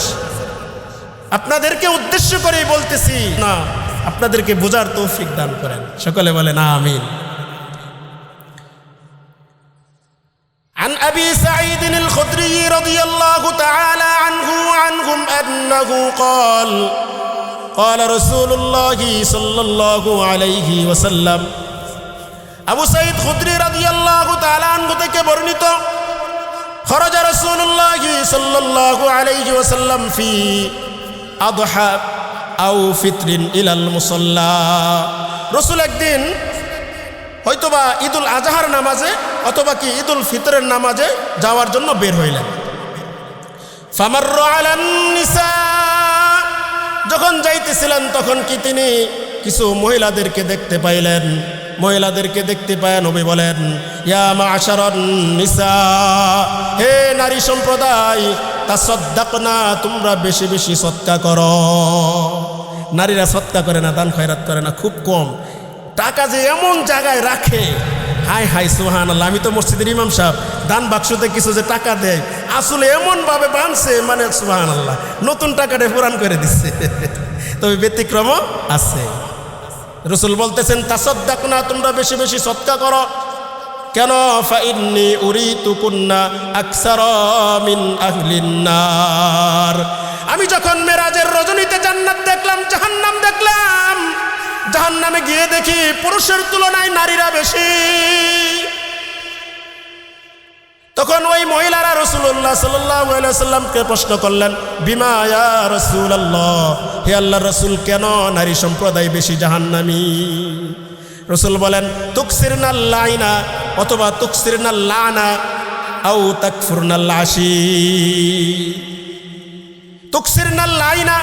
আপনাদেরকে উদ্দেশ্য করেই বলতেছি না, আপনাদেরকে বোঝার তৌফিক দান করেন। সকলে বলেন আমিন। عن أبي سعيد الخدري رضي الله تعالى عنه وعنهم أنه قال قال رسول الله صلى الله عليه وسلم, আবু সাঈদ খুদরি রাদিয়াল্লাহু তাআলা আনহু থেকে বর্ণিত, খরাজা রাসূলুল্লাহ সাল্লাল্লাহু আলাইহি ওয়াসাল্লাম ফি আদহা আও ফিতরিন ইলাল মুসাল্লা। রাসূল একদিন হয়তোবা ঈদুল আজহার নামাজে অথবা কি ঈদুল ফিতরের নামাজে যাওয়ার জন্য বের হইলেন। ফামাররা আলান নিসা, যখন যাইতেছিলেন তখন কি তিনি কিছু মহিলাদেরকে দেখতে পাইলেন। মহিলাদেরকে দেখতে পায় নবী বলেন, ইয়া মা'শারান নিসা, হে নারী সম্প্রদায়, তাসাদ্দাকনা, তোমরা বেশি বেশি সদকা করো। নারীরা সদকা করে না, দান খয়রাত করে না, খুব কম। টাকা যে এমন জায়গায় রাখে, হাই হাই সুবহানাল্লাহ। আমি তো মসজিদের ইমাম সাহেব, দান বাক্সতে কিছু যে টাকা দেয় আসলে এমনভাবে বানছে, মানে সুবহানাল্লাহ, নতুন টাকাটা পুরান করে দিচ্ছে। তবে ব্যতিক্রমও আছে। রাসূল বলতেছেন, তাসাদ্দাকনা, তোমরা বেশি বেশি সদকা করো। কেন? ফাইন্নী উরিতুকুন্না আকসারা মিন আহলিন নার। আমি যখন মেরাজের রজনীতে জান্নাত দেখলাম, জাহান্নাম দেখলাম, জাহান্নামে গিয়ে দেখি পুরুষের তুলনায় নারীরা বেশি। তখন ওই মহিলারা রাসূলুল্লাহ সাল্লাল্লাহু আলাইহি ওয়াসাল্লামকে প্রশ্ন করলেন, বিমা ইয়া রাসূলুল্লাহ, হে আল্লাহর রাসূল, কেন নারী সম্প্রদায় বেশি জাহান্নামী? রাসূল বলেন, তুকসিরনাল লাইনা, অথবা তুকসিরনাল লানা, আও তাকফুরনাল আশি। তুকসিরনাল লাইনা,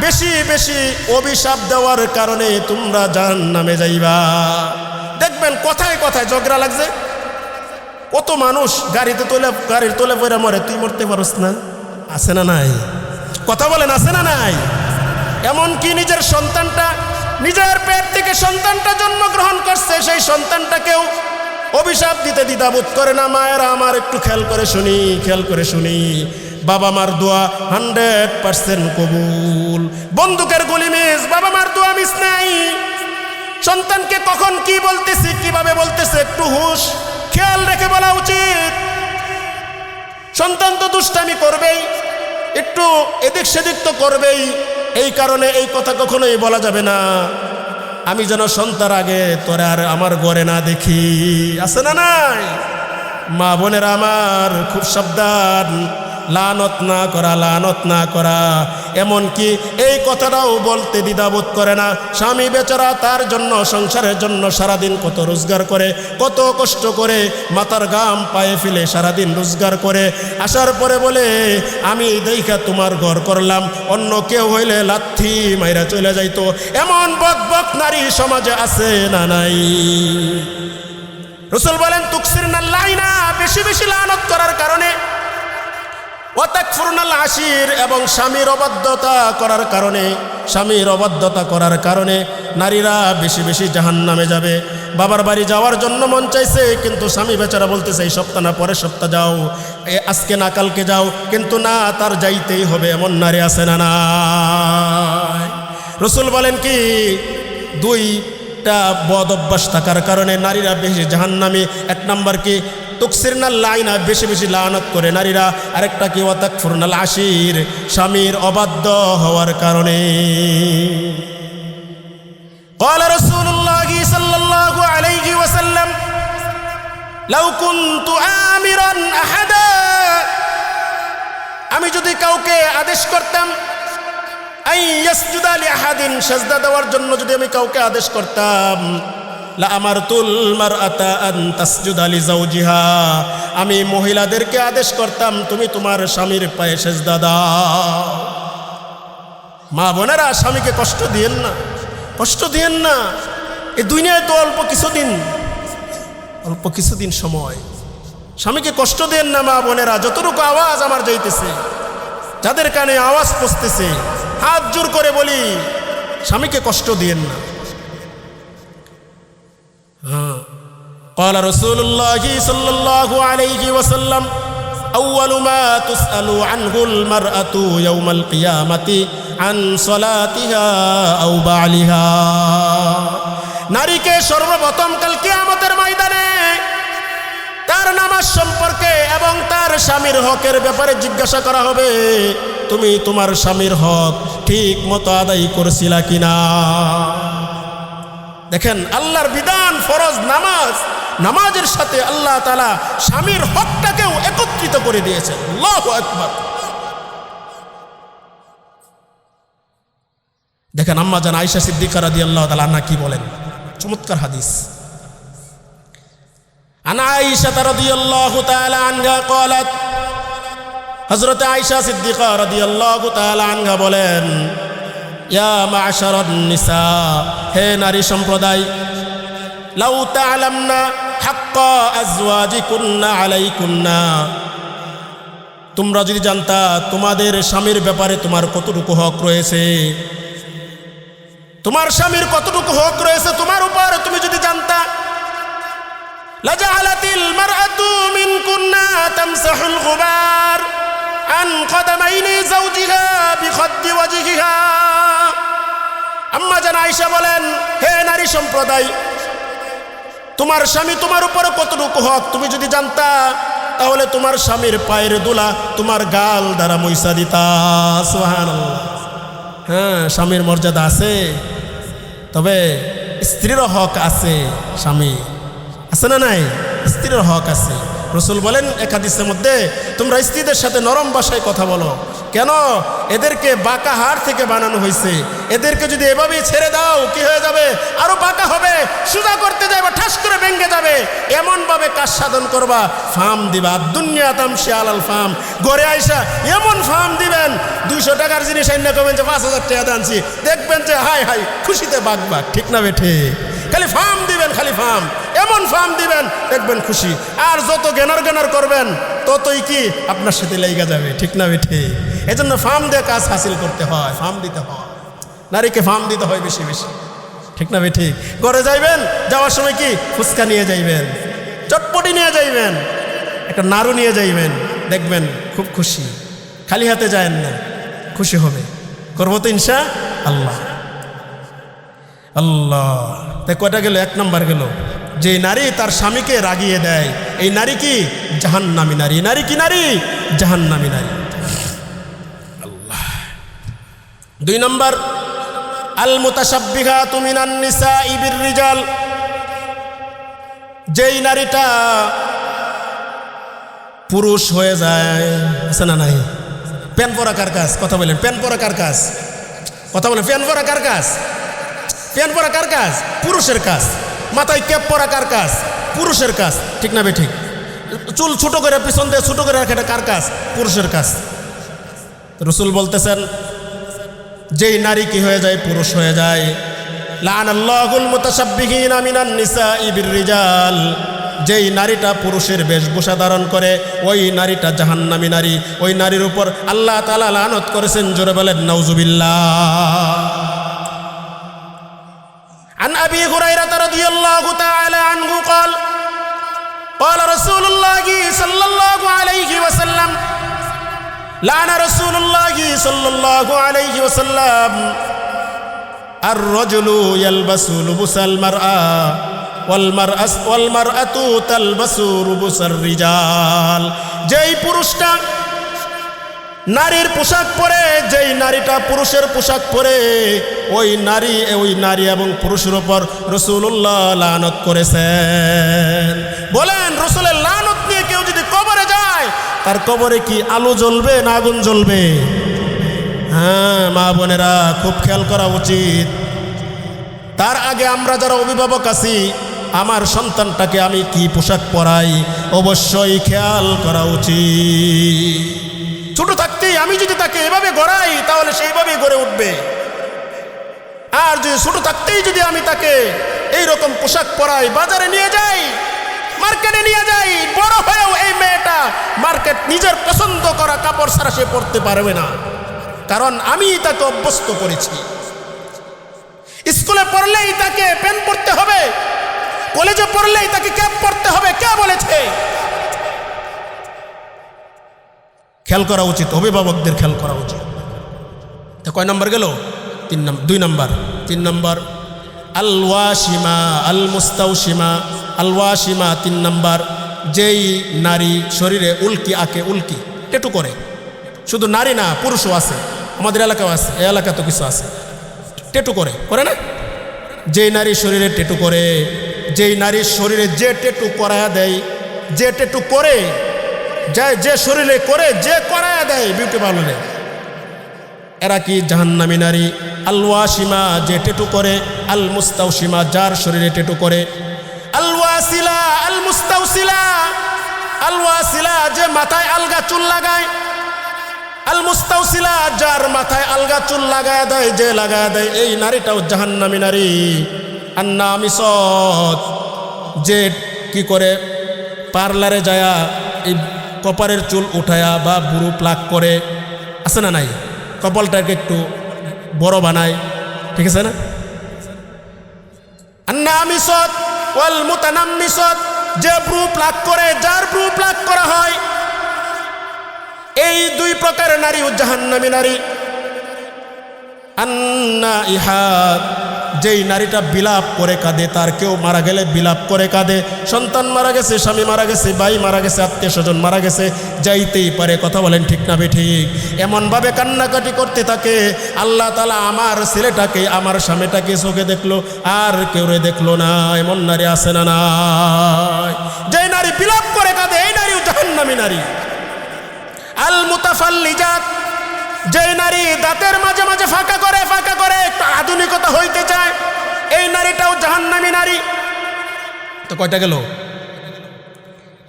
বেশি বেশি অভিশাপ দেওয়ার কারণে তোমরা জাহান্নামে যাইবা। দেখবেন কথায় কথায় ঝগড়া লাগছে। কত মানুষ গাড়ির তোলে পড়ে মরে, তুই মরতে পারস না, আছে না নাই? কথা বলেন, আছে না নাই? এমনকি নিজের সন্তানটা, নিজের পেট থেকে সন্তানটা জন্মগ্রহণ করছে, সেই সন্তানটাকেও অভিশাপ দিতে দ্বিধাবোধ করে না। মায়েরা আমার, একটু খেয়াল করে শুনি, খেয়াল করে শুনি। বাবা মার দোয়া 100% কবুল। বন্দুকের গুলি মিস, বাবা মার দোয়া মিস নাই। সন্তানকে কখন কি বলতেছি, কিভাবে বলতেছে একটু হুঁশ খেয়াল রেখে বলা উচিত। সন্তান তো দুষ্টামি করবেই, একটু এদিক সেদিক তো করবেই, এই কারণে এই কথা কখনোই বলা যাবে না আমি যেন সন্তান আগে তোরা আর আমার ঘরে না দেখি, আছে না নাই? মা বোনেরা আমার খুব সাবধান, লানত না করা, লানত না করা। এমনকি এই কথাটাও বলতে দ্বিধাবোধ করে না। স্বামী বেচারা তার জন্য, সংসারের জন্য সারাদিন কত রোজগার করে, কত কষ্ট করে, মাথার ঘাম পায়ে ফেলে সারাদিন রোজগার করে, আসার পরে বলে আমি দেখা তোমার ঘর করলাম, অন্য কেউ হইলে লাথি মাইরা চলে যাইতো। এমন বকবক নারী সমাজে আছে না নাই? রাসূল বলেন তুকসিরনাল লাইনা, বেশি বেশি লানত করার কারণে, ওয়াতাকফুরনাল আশির, এবং স্বামীর অবাধ্যতা করার কারণে, স্বামীর অবাধ্যতা করার কারণে নারীরা বেশি বেশি জাহান্নামে যাবে। বাবার বাড়ি যাওয়ার জন্য মন চাইছে, কিন্তু স্বামী বেচারা বলতেছে এই সপ্তাহ না পরের সপ্তাহ যাও, আজকে না কালকে যাও, কিন্তু না তার যাইতেই হবে। এমন নারী আছে না নাই? রাসূল বলেন কি, দুইটা বদ অভ্যাস থাকার কারণে নারীরা বেশি জাহান্নামী। এক নাম্বার কি, তুকসিরনাল লাইনা, বেশি বেশি লানত করে নারীরা। আরেকটা কি, ওয়াতাকফুরনাল আশির, স্বামীর অবাধ্য হওয়ার কারণে। قال رسول الله صلى الله عليه وسلم لو كنت آمرا أحدا, আমি যদি কাউকে আদেশ করতাম, আই ইয়াসজুদা লিআহাদিন, সাজদা দেওয়ার জন্য যদি আমি কাউকে আদেশ করতাম, লা আমারতুল মারআতা আন তাসজুদা লিজাওজিহা, আমি মহিলাদেরকে আদেশ করতাম তুমি তোমার স্বামীর পায়ে সেজদা দাও। মা বোনেরা, স্বামীকে কষ্ট দিয়েন না, কষ্ট দিয়েন না। এই দুনিয়ায় তো অল্প কিছুদিন সময়, স্বামীকে কষ্ট দেন না মা বোনেরা। যতটুকু আওয়াজ আমার যাইতেছে, যাদের কানে আওয়াজ পৌঁছতেছে, হাত জোর করে বলি স্বামীকে কষ্ট দিয়েন না। قال رسول الله صلى الله عليه وسلم أول ما تسأل عنه المرأة يوم القيامة عن صلاتها أو بعلها, নারীকে সর্বপ্রথম কাল কিয়ামতের ময়দানে তার নামাজ সম্পর্কে এবং তার স্বামীর হকের ব্যাপারে জিজ্ঞাসা করা হবে, তুমি তোমার স্বামীর হক ঠিক মতো আদায় করছিলা কিনা। দেখেন আল্লাহর বিধান, ফরজ নামাজ, নামাজের সাথে আল্লাহ তাআলা স্বামীর হকটাকেও একত্রিত করে দিয়েছেন। আল্লাহু আকবার। দেখেন আম্মা জান আয়েশা সিদ্দিকা রাদিয়াল্লাহু তাআলা আনহা কি বলেন, চমৎকার হাদিস। আন আয়েশা রাদিয়াল্লাহু তাআলা আনহা قالت, হযরত আয়েশা সিদ্দিকা রাদিয়াল্লাহু তাআলা আনহা বলেন, ইয়া মা'শারান নিসা, হে নারী সম্প্রদায়, লাউ তা'লামনা হাক্কা আজওয়াজিকুন্না আলাইকুন্না, তোমরা যদি জানতা তোমাদের স্বামীর ব্যাপারে তোমার কতটুকু হক রয়েছে, তোমার স্বামীর কতটুকু হক রয়েছে তোমার উপর, তুমি যদি জানতা, লাজালাতিল মারআতু মিনকুন্না তামসাহুল গুবার আন কদামাইনি যাওজিহা বিখাদ্দি ওয়াজহিহা। আম্মা জান আয়েশা বলেন, হে নারী সম্প্রদায়, তোমার স্বামী তোমার উপরে কতটুকু হক তুমি যদি জানতা, তাহলে তোমার স্বামীর পায়ের ধুলা তোমার গাল দ্বারা মুইসা দিতা। সুবহানাল্লাহ। হ্যাঁ, স্বামীর মর্যাদা আছে, তবে স্ত্রীরও হক আছে। স্বামী আছে না নাই? স্ত্রীর হক আছে। রাসূল বলেন এক হাদিসের মধ্যে, তোমরা স্ত্রীদের সাথে নরম ভাষায় কথা বলো। কেন? এদেরকে বাঁকা হাড় থেকে বানানো হয়েছে। এদেরকে যদি এভাবেই ছেড়ে দাও, কি হয়ে যাবে? আরো বাঁকা হবে, সোজা করতে যাবে ঠাস করে ভেঙে যাবে। এমন ভাবে কাজ সাধন করবা, ফার্ম দিবা। দুনিয়া তামশি আলাল ফার্ম, ঘরে আইসা এমন ফার্ম দিবেন, 200 টাকার জিনিস আইনা কবেন যে 5000 টাকা দানছি, দেখবেন যে হাই হাই খুশিতে বাগবা। ঠিক না বেঠে? খালি ফার্ম দিবেন, খালি ফার্ম, এমন ফার্ম দিবেন দেখবেন খুশি। আর যত জ্ঞানার করবেন ততই কি আপনার সাথে লেগে যাবে। ঠিক না বেঠে? এজন্য ফার্ম দিয়ে কাজ হাসিল করতে হয়, ফার্ম দিতে হয়, নারীকে ফার্ম দিতে হয় বেশি বেশি। ঠিক না বেঠে? ঘরে যাইবেন, যাওয়ার সময় কি ফুচকা নিয়ে যাইবেন, চটপটি নিয়ে যাইবেন, একটা নাড়ু নিয়ে যাইবেন, দেখবেন খুব খুশি। খালি হাতে যায়েন না, খুশি হবে। করবো তো ইনশা আল্লাহ। আল্লাহ, তাই কয়টা গেল? 1 নাম্বার গেল, যে নারী তার স্বামীকে রাগিয়ে দেয়, এই নারী কি? জাহান্নামী নারী। নারী কি নারী? জাহান্নামী নারী। আল্লাহ। 2 নাম্বার, আল মুতাশাব্বিহাতু মিনান নিসাই বিররিজাল, যেই নারীটা পুরুষ হয়ে যায়। আছে না নাই? প্যান পরা কার কাজ? কথা বলেন, প্যান পরা কার কাজ? কথা বলেন, প্যান পরা কার কাজ? প্যান পরা কার কাজ? পুরুষের কাজ। মাথায় ক্যাপ পরা কার কাজ? পুরুষের কাজ। ঠিক না বে ঠিক? চুল ছোট করে পিছন দিয়ে ছোট করে রাখা, এটা কার কাজ? পুরুষের কাজ। রাসূল বলতেছেন, যেই নারী কি হয়ে যায়? পুরুষ হয়ে যায়। লাআনাল্লাহুল মুতাশাব্বিহিনা মিনান নিসাই বিররিজাল, যেই নারীটা পুরুষের বেশভূষা ধারণ করে ওই নারীটা জাহান্নামী নারী। ওই নারীর উপর আল্লাহ তাআলা লানত করেছেন। জোরে বলেন নাউজুবিল্লাহ। عن أبي هريرة رضي الله تعالى عنه قال قال رسول الله صلى الله عليه وسلم لعن رسول الله صلى الله عليه وسلم الرجل يلبس لبس المرأة والمرأة تلبس لبس الرجال, যেই পুরুষটা নারীর পোশাক পরে, যেই নারীটা পুরুষের পোশাক পরে, ওই নারী এবং পুরুষের উপর রাসূলুল্লাহ লানত করেছেন। বলেন, রাসূলের লানত নিয়ে কেউ যদি কবরে যায়, তার কবরে কি আলো জ্বলবে না আগুন জ্বলবে? হ্যাঁ মা বোনেরা, খুব খেয়াল করা উচিত। তার আগে আমরা যারা অভিভাবক আছি, আমার সন্তানটাকে আমি কি পোশাক পরাই অবশ্যই খেয়াল করা উচিত। ছোট থাকতেই আমি যদি তাকে এভাবে গড়াই, তাহলে সেইভাবেই গড়ে উঠবে। আর যদি ছোট থাকতেই যদি আমি তাকে এইরকম পোশাক পরাই, বাজারে নিয়ে যাই, মার্কেটে নিয়ে যাই, বড় হয়েও এই মেয়েটা মার্কেট নিজের পছন্দ করা কাপড় ছাড়া সে পরতে পারবে না, কারণ আমি তাকে অভ্যস্ত করেছি। স্কুলে পড়লেই তাকে পেন পরতে হবে, কলেজে পড়লেই তাকে ক্যাপ পরতে হবে, কে বলেছে? খেয়াল করা উচিত, অভিভাবকদের খেয়াল করা উচিত। তা কয় নম্বর গেল? 2 নম্বর। 3 নম্বর, আল ওয়াশিমা আল মুস্তাওশিমা। আল ওয়াশিমা 3 নম্বর, যেই নারী শরীরে উল্কি আঁকে, উল্কি টেটু করে। শুধু নারী না, পুরুষও আছে, আমাদের এলাকাও আছে, এই এলাকা তো কিছু আছে, টেটু করে না? যেই নারী শরীরে টেটু করে, যেই নারীর শরীরে যে টেটু করায়া দেয়, যে টেটু করে, যে শরীরে করে, যে করায়া দেয় বিউটি পার্লারে, এরা কি জাহান্নামী নারী। আল ওয়াশিমা, যে টেটু করে, আল মুস্তাওশিমা, যার শরীরে টেটু করে, আল ওয়াসিলা আল মুস্তাওসিলা। আল ওয়াসিলা, যে মাথায় আলগা চুল লাগায়, আল মুস্তাওসিলা, যার মাথায় আলগা চুল লাগায় দেয়, যে লাগায় দেয়, এই নারীটাও জাহান্নামী নারী। আন্নামিসত, যে কি করে পার্লারে যায়া এই কপালের চুল উঠায়া বা বুড়ো প্লাক করে, আছে না নাই? কপালটাকে একটু বড় বানায়, ঠিক আছে না? আন্নামিসত ওয়াল মুতানাম্মিসত, যে ব্রু প্লাক করে, যার ব্রু প্লাক করা হয়, এই 2 প্রকারের নারী জাহান্নামী নারী। আন্নাইহাত, যেই নারীটা বিলাপ করে কাঁদে, তার কেউ মারা গেলে বিলাপ করে কাঁদে, সন্তান মারা গেছে, স্বামী মারা গেছে, ভাই মারা গেছে, আত্মীয় স্বজন মারা গেছে, যাইতেই পারে, কথা বলেন ঠিক না বেঠিক? এমনভাবে কান্নাকাটি করতে থাকে, আল্লাহ তাআলা আমার ছেলেটাকে, আমার স্বামীটাকে চোখে দেখলো, আর কেউরে দেখলো না। এমন নারী আছে না নাই? যেই নারী বিলাপ করে কাঁদে, এই নারীও জাহান্নামী নারী। আল মুতাফাল্লিজাত, যেই নারী দাঁতের মাঝে মাঝে ফাঁকা করে একটু আধুনিকতা হইতে চায়, এই নারীটাও জাহান্নামী নারী। তো কয়টা গেল?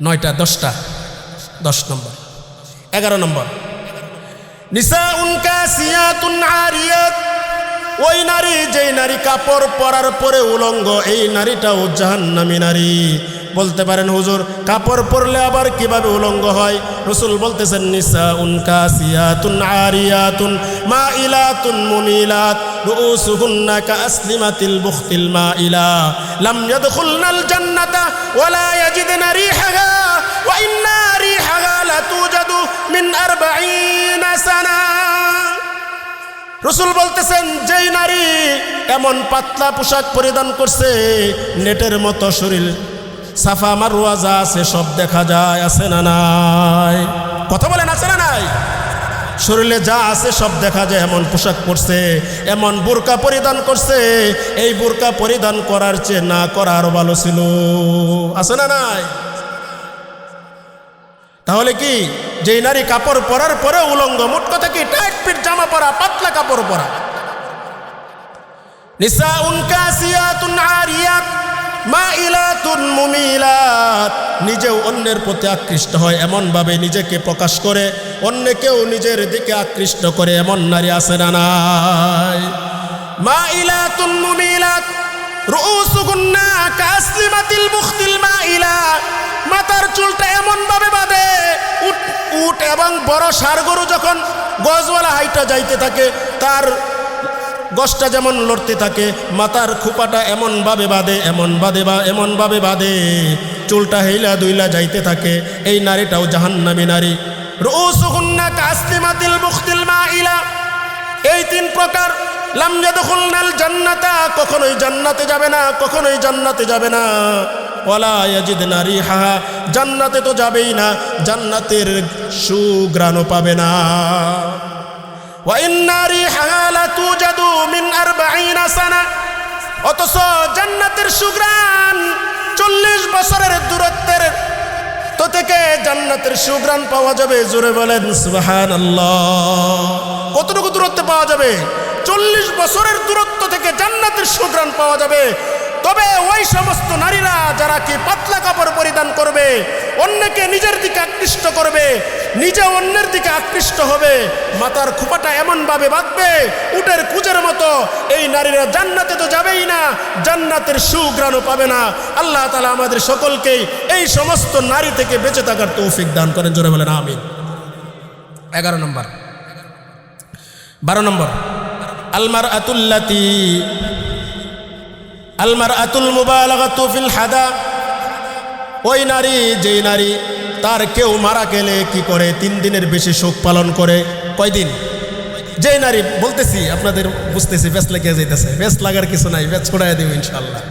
9টা, 10টা। 10 নম্বর। 11 নম্বর, নিসাউন কাসিয়াতুন আরিয়াত, ওই নারী, যেই নারী কাপড় পরার পরে উলঙ্গ, এই নারীটাও জাহান্নামী নারী। বলতে পারেন হুজুর, কাপড় পরলে আবার কিভাবে উলঙ্গ হয়? রাসূল বলতেছেন, নিসাউন কাসিয়াতুন আরিয়াতুন মাইলাতুন মুমিলাত রুউসুহুন্না কাআসলিমাতিল বুখতিল মাইলা লাম ইয়াদখুলনাল জান্নাতা ওয়ালা ইয়াজিদনা রিহাহা ওয়া ইন্না রিহাহা লাতুজাদু মিন 40 সানা। রাসূল বলতেছেন যেই নারী এমন পাতলা পোশাক পরিধান করছে নেটের মতো শরীর সাফা মারওয়া যা আছে সব দেখা যায়, আছে না নাই? কথা বলেন, আছে না নাই? শরীরে যা আছে সব দেখা যায় এমন পোশাক পরছে, এমন বোরকা পরিধান করছে, এই বোরকা পরিধান করার চেয়ে না করা আরো ভালো ছিল, আছে না নাই? তাহলে কি যেই নারী কাপড় পরার পরে উলঙ্গ, মোট কথা কি টাইট ফিট জামা পরা, পাতলা কাপড় পরা। নিসাউন কাসিয়াতুন আরিয়াত মাইলাতুন মুমিলাত, নিজেও অন্যের প্রতি আকৃষ্ট হয় এমন ভাবে নিজেকে প্রকাশ করে, অন্যকেও নিজের দিকে আকৃষ্ট করে এমন নারী আছে না নাই? মাইলাতুন মুমিলাত রুউসুকুন্না কাসলিমাতিল মুখতিল মাইলা, মাথার চুলটা এমন ভাবে বাঁধে, উট এবং বড় ষাঁড় গরু যখন গজওয়ালা হাইটা যাইতে থাকে তার গসটা যেমন লড়তে থাকে, মাথার খোপাটা এমন ভাবে বাঁধে, এমন ভাবে বাঁধে, চুলটা হেইলা দুইলা যাইতে থাকে। এই নারীটাও জাহান্নামী নারী। রুউসুকুন্না কাসলিমাতিল মুখতিল মাইলা, এই তিন প্রকার লাম ইয়াদখুলনাল জান্নাতা, কখনোই জান্নাতে যাবে না, কখনোই জান্নাতে যাবে না। ওয়ালা ইয়াজিদনা রিহাহা, জান্নাতে তো যাবেই না, জান্নাতের সুঘ্রাণও পাবে না। ওয়া ইন্না রিহাহা লাতুজাদু মিন 40 সানা, অথচ জান্নাতের সুঘ্রাণ 40 বছরের দূরত্বের তো থেকে জান্নাতের সুঘ্রাণ পাওয়া যাবে। জোরে বলেন সুবহানাল্লাহ। কতটুকু দূরত্বে পাওয়া যাবে? 40 বছরের দূরত্ব থেকে জান্নাতের সুঘ্রাণ পাওয়া যাবে। তবে ওই সমস্ত নারীরা যারা কি পাতলা কাপড় পরিধান করবে, অন্যকে নিজের দিকে আকৃষ্ট করবে, নিজে অন্যের দিকে আকৃষ্ট হবে, মাথার খোপাটা এমনভাবে বাঁধবে উটের কুজের মতো, এই নারীরা জান্নাতে তো যাবেই না, জান্নাতের সুঘ্রাণও পাবে না। আল্লাহ তাআলা আমাদের সকলকেই এই সমস্ত নারী থেকে বেঁচে থাকার তৌফিক দান করেন। জোরে বলেন আমিন। 11 নম্বর, 12 নম্বর, আলমারআতুল মুবালাগাতু ফিল হাদা, ওই নারী যেই নারী তার কেউ মারা গেলে কি করে 3 দিনের বেশি শোক পালন করে। কয়দিন? যেই নারী বলতেছি আপনাদের বুঝতেছি, বেশ লেগে যাইতেছে, বেশ লাগার কিছু নাই, বেশ ছড়াই দেব ইনশাআল্লাহ।